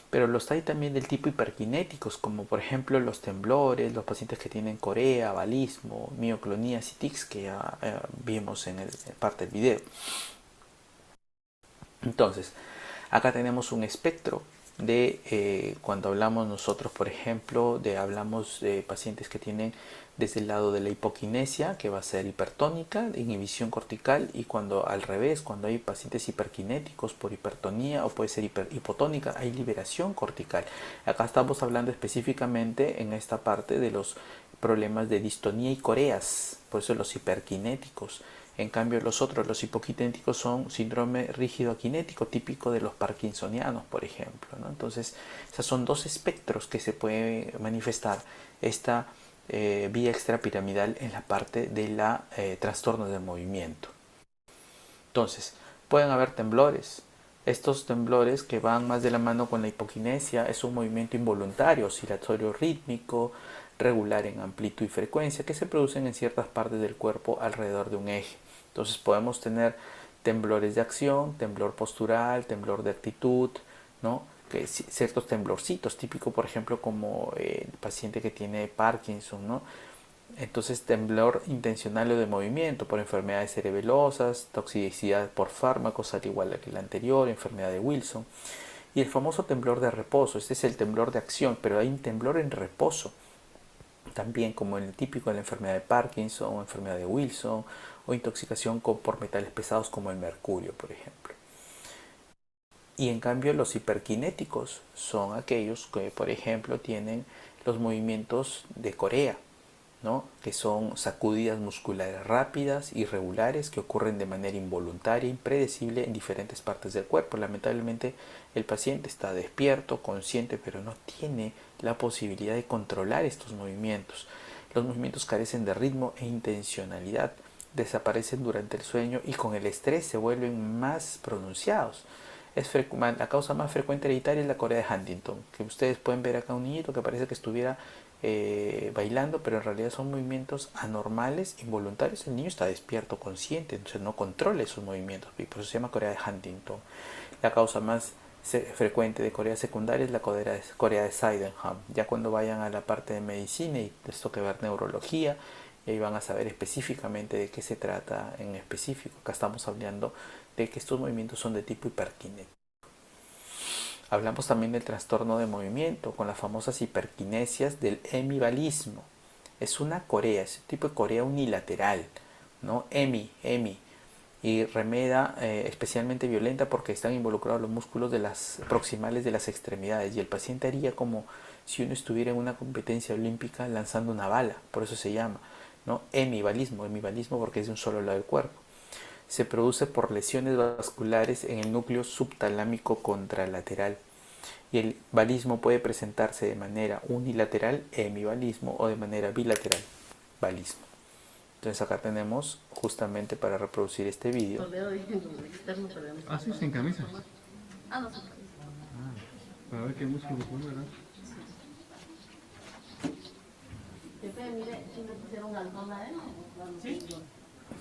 Speaker 1: Pero los hay también del tipo hiperkinéticos, como por ejemplo los temblores, los pacientes que tienen corea, balismo, mioclonías y tics, que ya vimos en parte del video. Entonces, acá tenemos un espectro de cuando hablamos nosotros, por ejemplo, hablamos de pacientes que tienen desde el lado de la hipoquinesia, que va a ser hipertónica, inhibición cortical, y cuando al revés, cuando hay pacientes hiperkinéticos por hipertonía o puede ser hipotónica, hay liberación cortical. Acá estamos hablando específicamente en esta parte de los problemas de distonía y coreas, por eso los hiperkinéticos. En cambio, los hipokinéticos, son síndrome rígido akinético, típico de los parkinsonianos, por ejemplo, ¿no? Entonces, esos son dos espectros que se puede manifestar esta vía extrapiramidal en la parte de la trastorno del movimiento. Entonces, pueden haber temblores. Estos temblores que van más de la mano con la hipoquinesia es un movimiento involuntario, oscilatorio rítmico, regular en amplitud y frecuencia, que se producen en ciertas partes del cuerpo alrededor de un eje. Entonces podemos tener temblores de acción, temblor postural, temblor de actitud, ¿no? Que ciertos temblorcitos, típico por ejemplo como el paciente que tiene Parkinson, ¿no? Entonces temblor intencional o de movimiento por enfermedades cerebelosas, toxicidad por fármacos al igual que el anterior, enfermedad de Wilson. Y el famoso temblor de reposo, este es el temblor de acción, pero hay un temblor en reposo. También como el típico de la enfermedad de Parkinson o enfermedad de Wilson o intoxicación por metales pesados como el mercurio, por ejemplo. Y en cambio los hiperkinéticos son aquellos que, por ejemplo, tienen los movimientos de corea, ¿no? Que son sacudidas musculares rápidas, irregulares, que ocurren de manera involuntaria, impredecible en diferentes partes del cuerpo. Lamentablemente el paciente está despierto, consciente, pero no tiene la posibilidad de controlar estos movimientos. Los movimientos carecen de ritmo e intencionalidad, desaparecen durante el sueño y con el estrés se vuelven más pronunciados. La causa más frecuente hereditaria es la corea de Huntington, que ustedes pueden ver acá un niñito que parece que estuviera bailando, pero en realidad son movimientos anormales, involuntarios. El niño está despierto, consciente, entonces no controla esos movimientos, y por eso se llama corea de Huntington. La causa más frecuente de corea secundaria es la corea de Sydenham. Ya cuando vayan a la parte de medicina y esto que ver neurología, y ahí van a saber específicamente de qué se trata en específico. Acá estamos hablando de que estos movimientos son de tipo hiperkinético. Hablamos también del trastorno de movimiento con las famosas hiperkinesias del hemibalismo. Es una corea, es un tipo de corea unilateral, ¿no? EMI. Y remeda especialmente violenta porque están involucrados los músculos de las proximales de las extremidades y el paciente haría como si uno estuviera en una competencia olímpica lanzando una bala, por eso se llama, ¿no? Hemibalismo porque es de un solo lado del cuerpo. Se produce por lesiones vasculares en el núcleo subtalámico contralateral y el balismo puede presentarse de manera unilateral, hemibalismo, o de manera bilateral, balismo. Entonces acá tenemos justamente para reproducir este vídeo.
Speaker 9: Ah, sí, sin camisa. Ah, no, sin camisa. Para ver qué músculo pone, ¿verdad?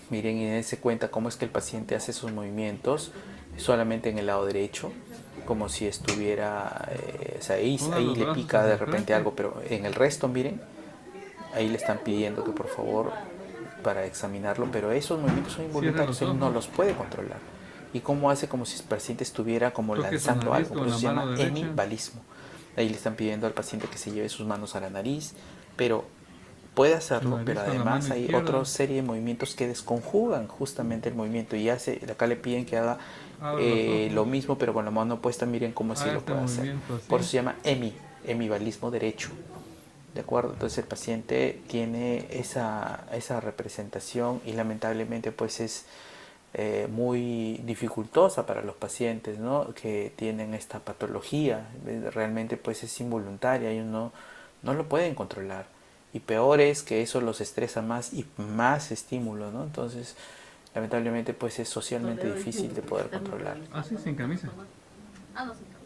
Speaker 1: Miren y dense cuenta cómo es que el paciente hace sus movimientos solamente en el lado derecho, como si estuviera, o sea, ahí le pica de repente algo, pero en el resto, miren, ahí le están pidiendo que por favor para examinarlo, pero esos movimientos son involuntarios, él no los puede controlar. ¿Y cómo hace? Como si el paciente estuviera como lanzando algo, por eso se llama hemibalismo. Ahí le están pidiendo al paciente que se lleve sus manos a la nariz, pero puede hacerlo, pero además hay otra serie de movimientos que desconjugan justamente el movimiento y acá le piden que haga lo mismo pero con la mano opuesta. Miren cómo sí lo puede hacer, por eso se llama hemibalismo derecho. ¿De acuerdo? Entonces el paciente tiene esa representación y lamentablemente pues es muy dificultosa para los pacientes, ¿no? Que tienen esta patología. Realmente pues es involuntaria y uno no lo pueden controlar. Y peor es que eso los estresa más y más estímulo, ¿no? Entonces lamentablemente pues es socialmente difícil de poder controlar.
Speaker 9: Ah, sí, sin camisa.
Speaker 10: Ah, no, sin camisa.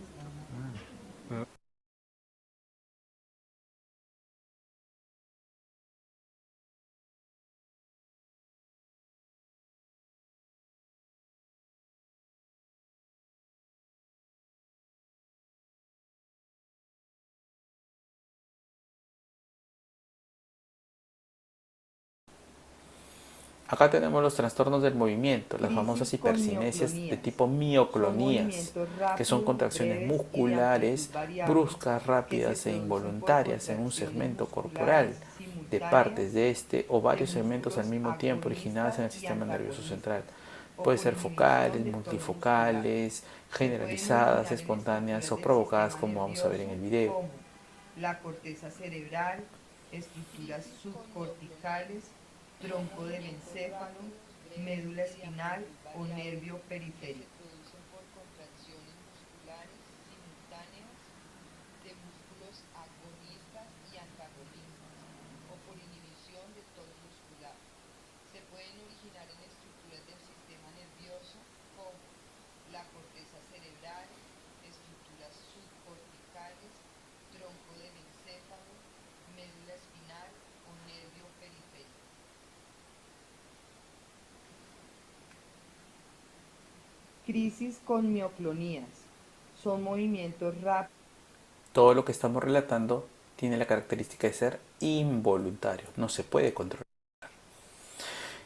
Speaker 1: Acá tenemos los trastornos del movimiento, las famosas hipercinesias de tipo mioclonías, que son contracciones musculares bruscas, rápidas e involuntarias en un segmento corporal de partes de este o varios segmentos al mismo tiempo originadas en el sistema nervioso central. Puede ser focales, multifocales, generalizadas, espontáneas o provocadas, como vamos a ver en el video.
Speaker 11: La corteza cerebral, estructuras subcorticales, tronco del encéfalo, médula espinal o nervio periférico. Se producen por contracciones musculares simultáneas de músculos agonistas y antagonistas o por inhibición del tono muscular. Se pueden originar en estructuras del sistema nervioso como la corteza cerebral, estructuras subcorticales, tronco del encéfalo, médula espinal o nervio periférico. Crisis con mioclonías. Son movimientos rápidos.
Speaker 1: Todo lo que estamos relatando tiene la característica de ser involuntario, no se puede controlar.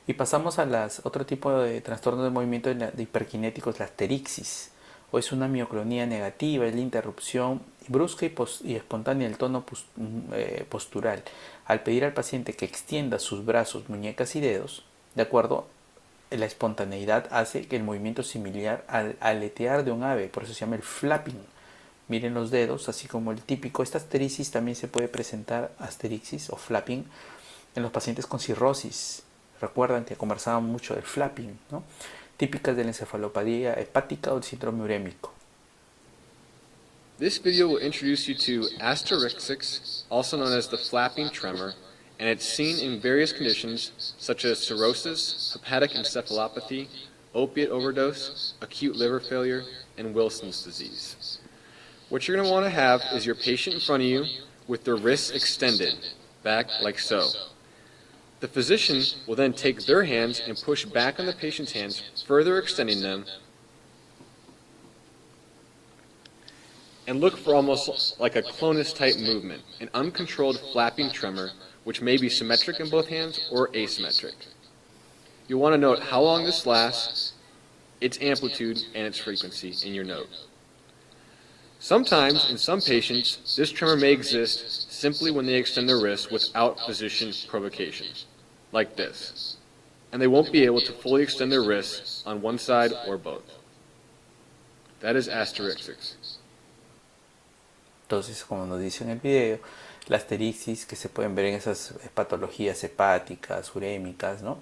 Speaker 1: Y pasamos a otro tipo de trastornos de movimiento de hiperkinéticos, la pterixis, o es una mioclonía negativa, es la interrupción brusca y espontánea del tono postural. Al pedir al paciente que extienda sus brazos, muñecas y dedos, de acuerdo, la espontaneidad hace que el movimiento similar al aletear de un ave, por eso se llama el flapping. Miren los dedos, así como el típico. Esta pterixis también se puede presentar, asterixis o flapping, en los pacientes con cirrosis. Recuerdan que conversábamos mucho del flapping, ¿no? Típicas de la encefalopatía hepática o el síndrome urémico.
Speaker 12: This video will introduce you to asterixis, also known as the flapping tremor, and it's seen in various conditions such as cirrhosis, hepatic encephalopathy, opiate overdose, acute liver failure, and Wilson's disease. What you're going to want to have is your patient in front of you with their wrists extended, back like so. The physician will then take their hands and push back on the patient's hands, further extending them, and look for almost like a clonus-type movement, an uncontrolled flapping tremor, which may be symmetric in both hands or asymmetric. You'll want to note how long this lasts, its amplitude, and its frequency in your note. Sometimes, in some patients, this tremor may exist simply when they extend their wrists without physician provocation, like this. and they won't be able to fully extend their wrists on one side or both. That is asterixis.
Speaker 1: Entonces, como nos dice en el video, la asterixis que se pueden ver en esas patologías hepáticas, urémicas, ¿no?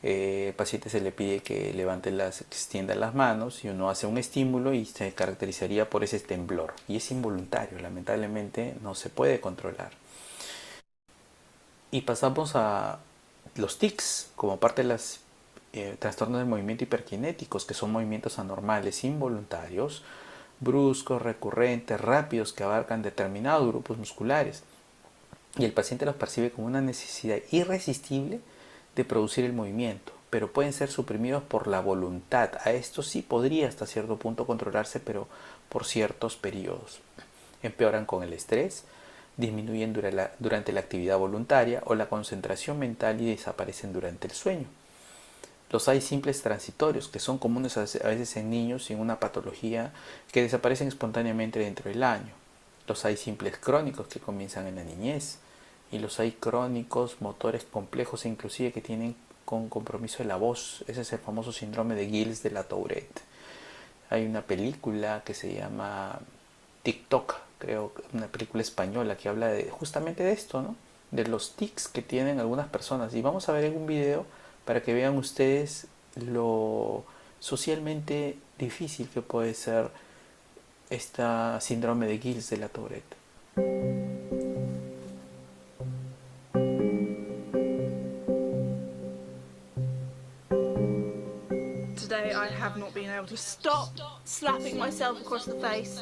Speaker 1: El paciente se le pide que levante que extienda las manos y uno hace un estímulo y se caracterizaría por ese temblor. Y es involuntario, lamentablemente no se puede controlar. Y pasamos a los tics, como parte de los trastornos del movimiento hiperkinéticos, que son movimientos anormales, involuntarios, bruscos, recurrentes, rápidos, que abarcan determinados grupos musculares. Y el paciente los percibe como una necesidad irresistible de producir el movimiento, pero pueden ser suprimidos por la voluntad. A esto sí podría hasta cierto punto controlarse, pero por ciertos periodos. Empeoran con el estrés, disminuyen durante la actividad voluntaria o la concentración mental y desaparecen durante el sueño. Los hay simples transitorios, que son comunes a veces en niños sin una patología, que desaparecen espontáneamente dentro del año. Los hay simples crónicos, que comienzan en la niñez. Y los hay crónicos, motores complejos e inclusive que tienen con compromiso de la voz. Ese es el famoso síndrome de Gilles de la Tourette. Hay una película que se llama TikTok, creo, una película española que habla justamente de esto, ¿no? De los tics que tienen algunas personas. Y vamos a ver en un video para que vean ustedes lo socialmente difícil que puede ser esta síndrome de Gilles de la Tourette.
Speaker 10: Today I have not been able to stop slapping myself across the face.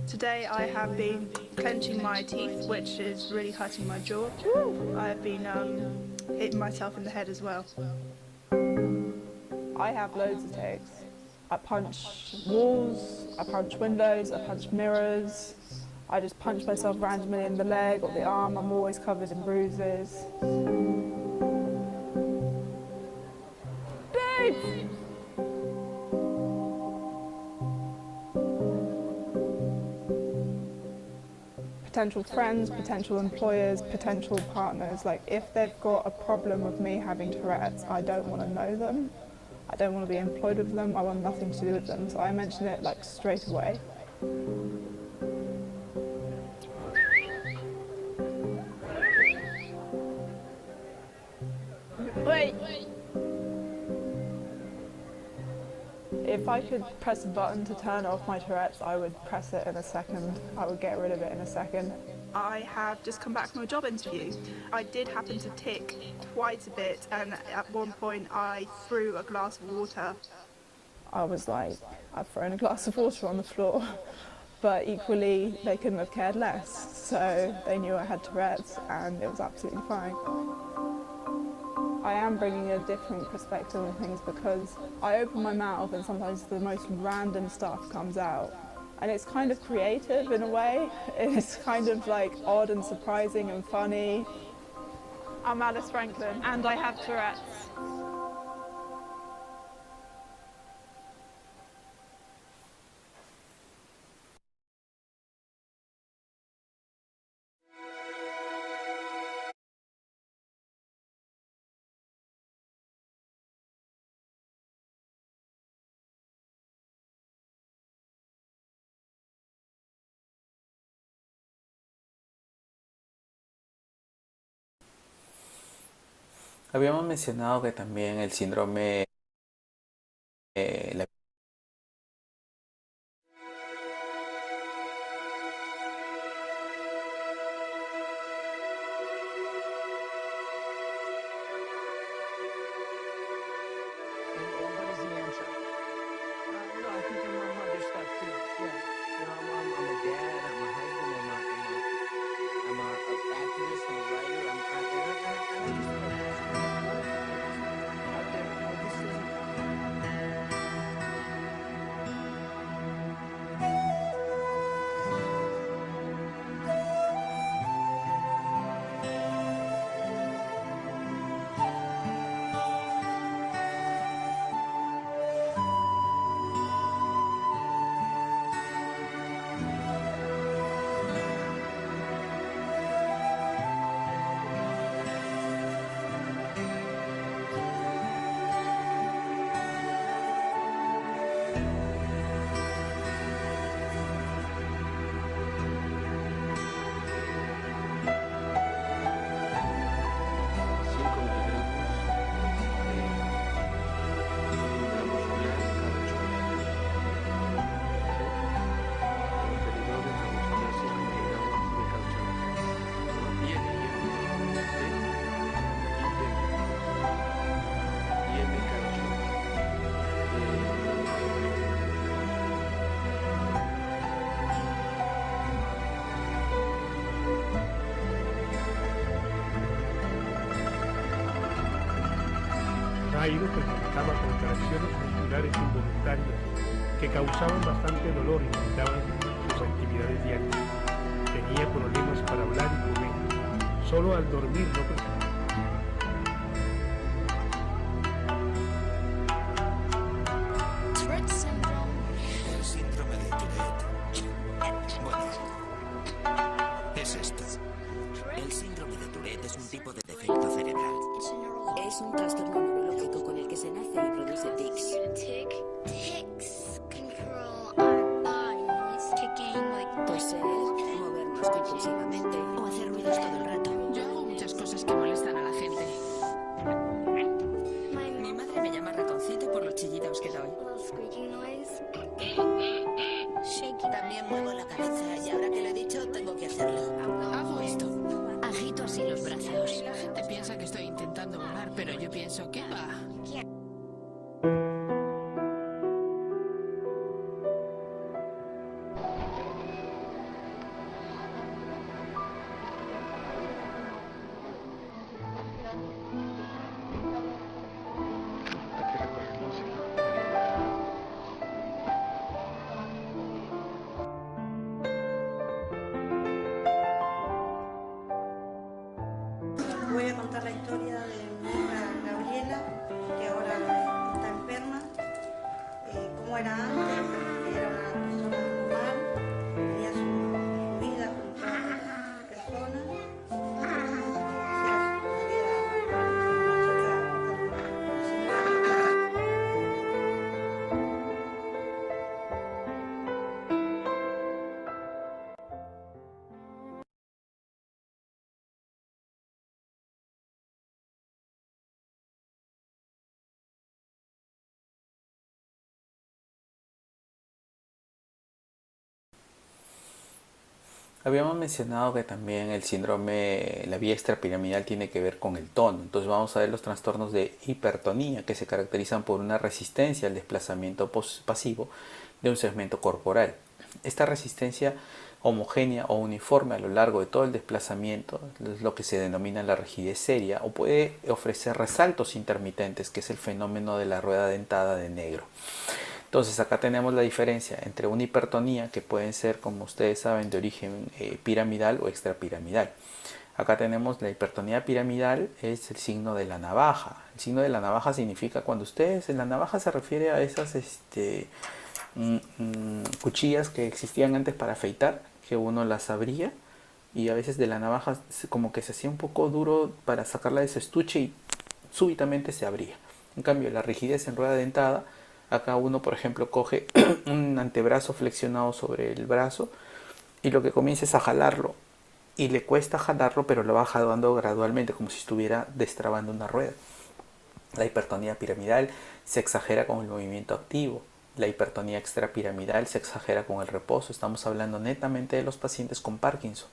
Speaker 10: Today I have been clenching my teeth, which is really hurting my jaw. I have been hitting myself in the head as well.
Speaker 13: I have loads of tics. I punch walls, I punch windows, I punch mirrors. I just punch myself randomly in the leg or the arm. I'm always covered in bruises. Babe! Potential friends, potential employers, potential partners. Like, if they've got a problem with me having Tourette's, I don't want to know them. I don't want to be employed with them. I want nothing to do with them. So I mention it like straight away.
Speaker 10: Wait.
Speaker 13: If I could press a button to turn off my Tourette's, I would press it in a second. I would get rid of it in a second.
Speaker 10: I have just come back from a job interview. I did happen to tic quite a bit, and at one point I threw a glass of water.
Speaker 13: I was like, I've thrown a glass of water on the floor. But equally, they couldn't have cared less. So they knew I had Tourette's, and it was absolutely fine. I am bringing a different perspective on things because I open my mouth and sometimes the most random stuff comes out. And it's kind of creative in a way. It's kind of like odd and surprising and funny.
Speaker 10: I'm Alice Franklin, and I have Tourette's.
Speaker 1: Habíamos mencionado que también el síndrome la
Speaker 14: Jairo presentaba contracciones musculares involuntarias que causaban bastante dolor y limitaban sus actividades diarias. Tenía problemas para hablar y comer. Solo al dormir no presentaba.
Speaker 15: El síndrome de Tourette. Bueno, es esto. El síndrome de Tourette es un tipo de defecto cerebral.
Speaker 16: Es un trastorno neurológico con el que se nace y produce tics. Toser, movernos compulsivamente o hacer ruidos todo el rato.
Speaker 17: Yo hago muchas cosas que molestan a la gente.
Speaker 16: Mi madre me llama ratoncito por los chillidos que doy. También muevo la cabeza y ahora que lo he dicho tengo que hacerlo.
Speaker 17: Hago esto. Agito así los brazos. La gente piensa que estoy intentando volar, pero yo pienso, ¿qué va?
Speaker 18: Voy a contar la historia de mi hija Gabriela, que ahora está enferma, cómo era antes, que era una persona normal, tenía su vida con todas las personas.
Speaker 1: Habíamos mencionado que también el síndrome, la vía extrapiramidal tiene que ver con el tono. Entonces vamos a ver los trastornos de hipertonía que se caracterizan por una resistencia al desplazamiento pasivo de un segmento corporal. Esta resistencia homogénea o uniforme a lo largo de todo el desplazamiento es lo que se denomina la rigidez seria, o puede ofrecer resaltos intermitentes, que es el fenómeno de la rueda dentada de negro. Entonces acá tenemos la diferencia entre una hipertonía, que pueden ser, como ustedes saben, de origen piramidal o extrapiramidal. Acá tenemos la hipertonía piramidal, es el signo de la navaja. El signo de la navaja significa cuando ustedes, en la navaja se refiere a esas cuchillas que existían antes para afeitar, que uno las abría y a veces de la navaja como que se hacía un poco duro para sacarla de ese estuche y súbitamente se abría. En cambio, la rigidez en rueda dentada, acá uno, por ejemplo, coge un antebrazo flexionado sobre el brazo y lo que comienza es a jalarlo. Y le cuesta jalarlo, pero lo va jalando gradualmente, como si estuviera destrabando una rueda. La hipertonía piramidal se exagera con el movimiento activo. La hipertonía extrapiramidal se exagera con el reposo. Estamos hablando netamente de los pacientes con Parkinson.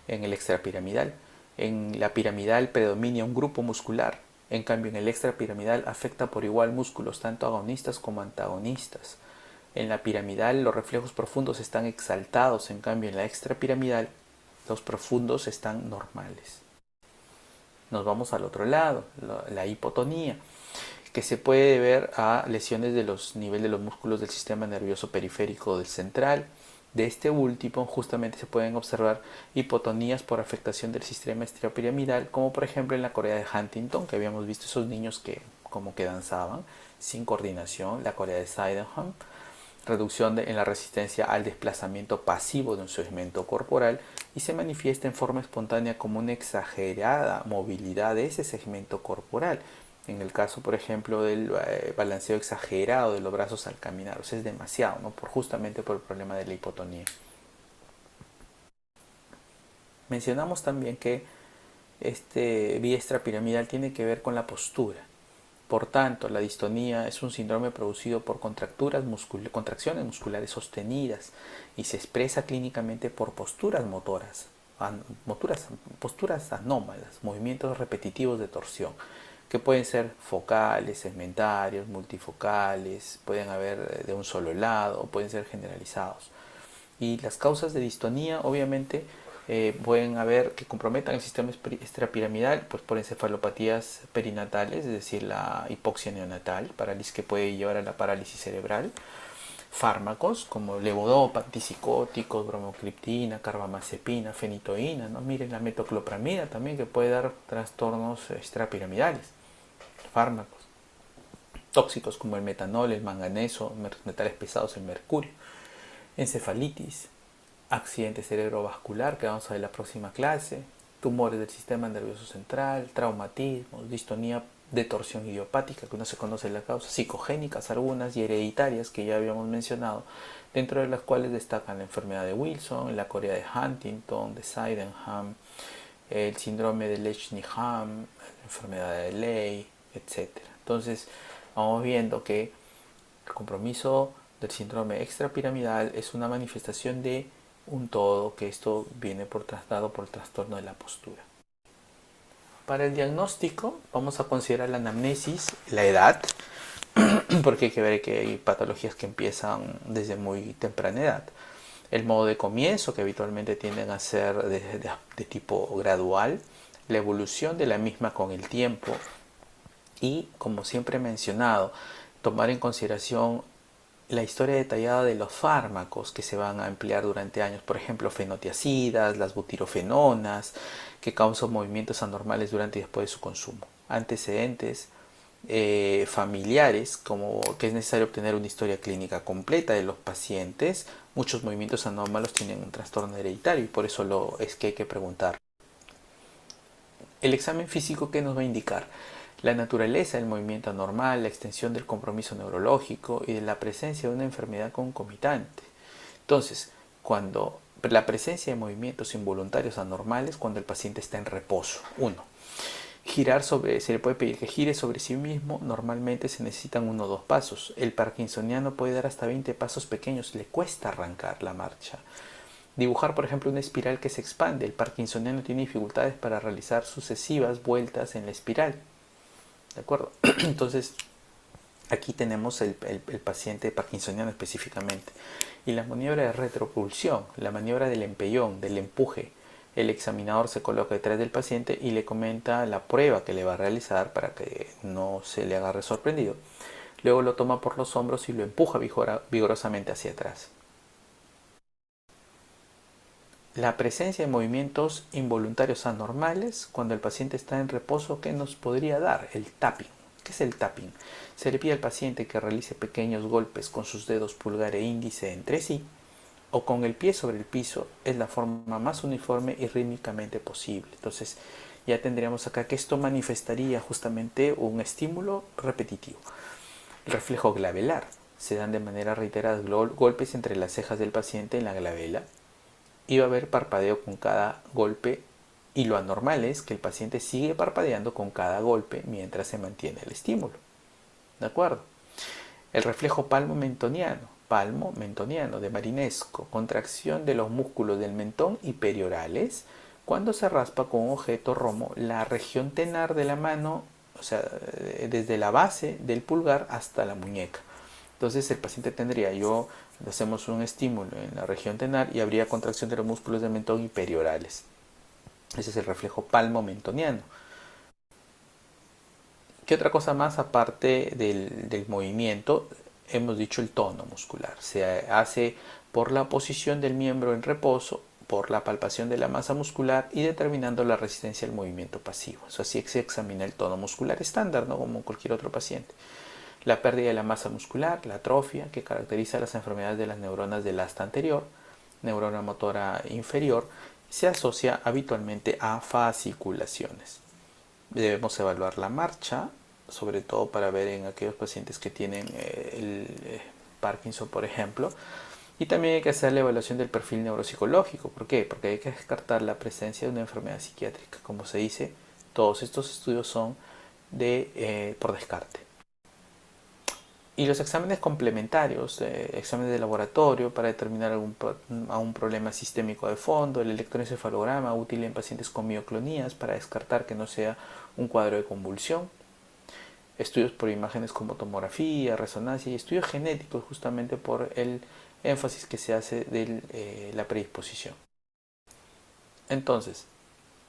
Speaker 1: En el extrapiramidal. En la piramidal predomina un grupo muscular. En cambio, en el extrapiramidal afecta por igual músculos, tanto agonistas como antagonistas. En la piramidal los reflejos profundos están exaltados, en cambio en la extrapiramidal los profundos están normales. Nos vamos al otro lado, la hipotonía, que se puede deber a lesiones de los niveles de los músculos del sistema nervioso periférico del central. De este último justamente se pueden observar hipotonías por afectación del sistema extrapiramidal, como por ejemplo en la Corea de Huntington, que habíamos visto esos niños que como que danzaban sin coordinación, la Corea de Sydenham, reducción en la resistencia al desplazamiento pasivo de un segmento corporal, y se manifiesta en forma espontánea como una exagerada movilidad de ese segmento corporal. En el caso, por ejemplo, del balanceo exagerado de los brazos al caminar, o sea, es demasiado, ¿no? Justamente por el problema de la hipotonía. Mencionamos también que vía extrapiramidal tiene que ver con la postura. Por tanto, la distonía es un síndrome producido por contracciones musculares sostenidas y se expresa clínicamente por posturas posturas anómalas, movimientos repetitivos de torsión, que pueden ser focales, segmentarios, multifocales, pueden haber de un solo lado o pueden ser generalizados. Y las causas de distonía obviamente pueden haber que comprometan el sistema extrapiramidal pues, por encefalopatías perinatales, es decir, la hipoxia neonatal, parálisis que puede llevar a la parálisis cerebral. Fármacos como levodopa, antipsicóticos, bromocriptina, carbamazepina, fenitoína, ¿no? Miren la metoclopramida también, que puede dar trastornos extrapiramidales. Fármacos tóxicos como el metanol, el manganeso, metales pesados, el mercurio. Encefalitis, accidente cerebrovascular, que vamos a ver en la próxima clase, tumores del sistema nervioso central, traumatismos, distonía de torsión idiopática, que no se conoce la causa, psicogénicas algunas y hereditarias, que ya habíamos mencionado, dentro de las cuales destacan la enfermedad de Wilson, la corea de Huntington, de Sydenham, el síndrome de Leigh-Malin, la enfermedad de Leigh, etc. Entonces, vamos viendo que el compromiso del síndrome extrapiramidal es una manifestación de un todo, que esto viene dado por el trastorno de la postura. Para el diagnóstico vamos a considerar la anamnesis, la edad, porque hay que ver que hay patologías que empiezan desde muy temprana edad. El modo de comienzo, que habitualmente tienden a ser de tipo gradual, la evolución de la misma con el tiempo y, como siempre he mencionado, tomar en consideración la historia detallada de los fármacos que se van a emplear durante años, por ejemplo, fenotiacidas, las butirofenonas, que causan movimientos anormales durante y después de su consumo. Antecedentes familiares, como que es necesario obtener una historia clínica completa de los pacientes. Muchos movimientos anómalos tienen un trastorno hereditario y por eso es que hay que preguntar. El examen físico, ¿qué nos va a indicar? La naturaleza del movimiento anormal, la extensión del compromiso neurológico y de la presencia de una enfermedad concomitante. Entonces, cuando la presencia de movimientos involuntarios anormales, cuando el paciente está en reposo. 1. Se le puede pedir que gire sobre sí mismo. Normalmente se necesitan 1 o 2 pasos. El parkinsoniano puede dar hasta 20 pasos pequeños, le cuesta arrancar la marcha. Dibujar, por ejemplo, una espiral que se expande. El parkinsoniano tiene dificultades para realizar sucesivas vueltas en la espiral. ¿De acuerdo? Entonces, aquí tenemos el paciente parkinsoniano específicamente. Y la maniobra de retropulsión, la maniobra del empellón, del empuje. El examinador se coloca detrás del paciente y le comenta la prueba que le va a realizar para que no se le agarre sorprendido. Luego lo toma por los hombros y lo empuja vigorosamente hacia atrás. La presencia de movimientos involuntarios anormales cuando el paciente está en reposo, ¿qué nos podría dar? El tapping. ¿Qué es el tapping? Se le pide al paciente que realice pequeños golpes con sus dedos pulgar e índice entre sí o con el pie sobre el piso. Es la forma más uniforme y rítmicamente posible. Entonces ya tendríamos acá que esto manifestaría justamente un estímulo repetitivo. El reflejo glabelar. Se dan de manera reiterada golpes entre las cejas del paciente en la glabela. Y va a haber parpadeo con cada golpe, y lo anormal es que el paciente sigue parpadeando con cada golpe mientras se mantiene el estímulo. ¿De acuerdo? El reflejo palmo-mentoniano de Marinesco, contracción de los músculos del mentón y periorales cuando se raspa con un objeto romo la región tenar de la mano, o sea, desde la base del pulgar hasta la muñeca. Entonces el paciente tendría, le hacemos un estímulo en la región tenar y habría contracción de los músculos del mentón y periorales. Ese es el reflejo palmo-mentoniano. ¿Qué otra cosa más aparte del movimiento? Hemos dicho el tono muscular. Se hace por la posición del miembro en reposo, por la palpación de la masa muscular y determinando la resistencia al movimiento pasivo. Eso así se examina el tono muscular estándar, ¿no? Como cualquier otro paciente. La pérdida de la masa muscular, la atrofia, que caracteriza las enfermedades de las neuronas del asta anterior, neurona motora inferior, se asocia habitualmente a fasciculaciones. Debemos evaluar la marcha, sobre todo para ver en aquellos pacientes que tienen el Parkinson, por ejemplo. Y también hay que hacer la evaluación del perfil neuropsicológico. ¿Por qué? Porque hay que descartar la presencia de una enfermedad psiquiátrica. Como se dice, todos estos estudios son por descarte. Y los exámenes complementarios, exámenes de laboratorio para determinar algún problema sistémico de fondo, el electroencefalograma útil en pacientes con mioclonías para descartar que no sea un cuadro de convulsión, estudios por imágenes como tomografía, resonancia y estudios genéticos justamente por el énfasis que se hace de la predisposición. Entonces,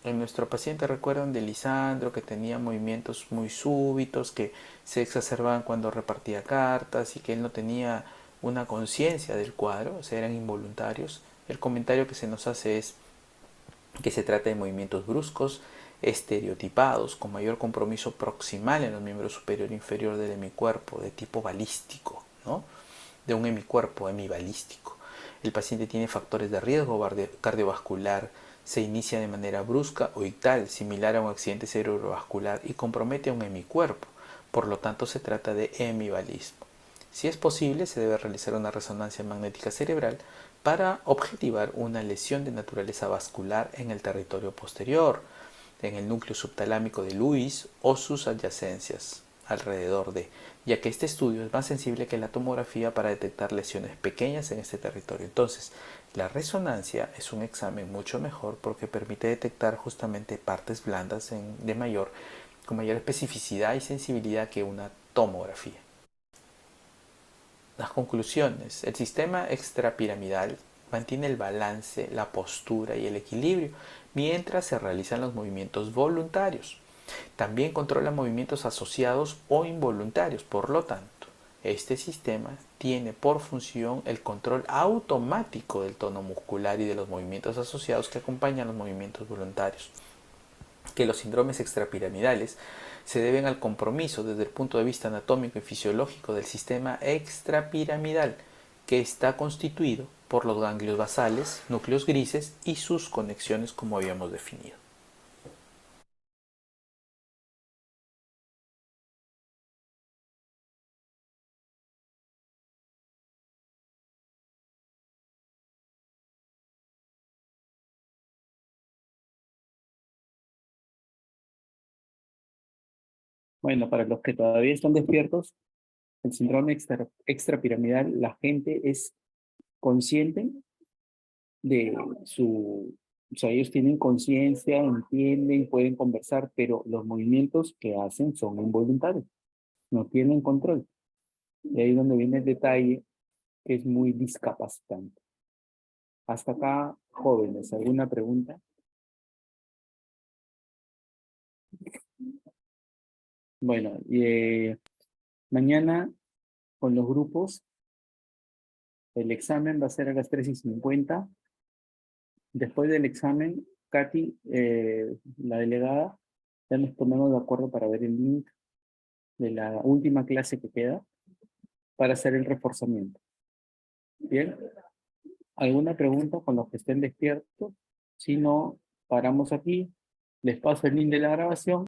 Speaker 1: en nuestro paciente recuerdan de Lisandro que tenía movimientos muy súbitos, que se exacerbaban cuando repartía cartas y que él no tenía una conciencia del cuadro, o sea, eran involuntarios. El comentario que se nos hace es que se trata de movimientos bruscos, estereotipados, con mayor compromiso proximal en los miembros superior e inferior del hemicuerpo, de tipo balístico, ¿no? De un hemicuerpo hemibalístico. El paciente tiene factores de riesgo cardiovascular, se inicia de manera brusca o ictal, similar a un accidente cerebrovascular y compromete a un hemicuerpo. Por lo tanto, se trata de hemibalismo. Si es posible, se debe realizar una resonancia magnética cerebral para objetivar una lesión de naturaleza vascular en el territorio posterior, en el núcleo subtalámico de Lewis o sus adyacencias alrededor de, ya que este estudio es más sensible que la tomografía para detectar lesiones pequeñas en este territorio. Entonces, la resonancia es un examen mucho mejor porque permite detectar justamente partes blandas con mayor especificidad y sensibilidad que una tomografía. Las conclusiones. El sistema extrapiramidal mantiene el balance, la postura y el equilibrio mientras se realizan los movimientos voluntarios. También controla movimientos asociados o involuntarios. Por lo tanto, este sistema tiene por función el control automático del tono muscular y de los movimientos asociados que acompañan los movimientos voluntarios. Que los síndromes extrapiramidales se deben al compromiso desde el punto de vista anatómico y fisiológico del sistema extrapiramidal, que está constituido por los ganglios basales, núcleos grises y sus conexiones como habíamos definido.
Speaker 3: Bueno, para los que todavía están despiertos, el síndrome extrapiramidal, la gente es consciente de o sea, ellos tienen conciencia, entienden, pueden conversar, pero los movimientos que hacen son involuntarios, no tienen control. Y ahí es donde viene el detalle que es muy discapacitante. Hasta acá, jóvenes, ¿alguna pregunta? Bueno, mañana con los grupos, el examen va a ser a las 3:50. Después del examen, Katy, la delegada, ya nos ponemos de acuerdo para ver el link de la última clase que queda para hacer el reforzamiento. ¿Bien? ¿Alguna pregunta con los que estén despiertos? Si no, paramos aquí. Les paso el link de la grabación.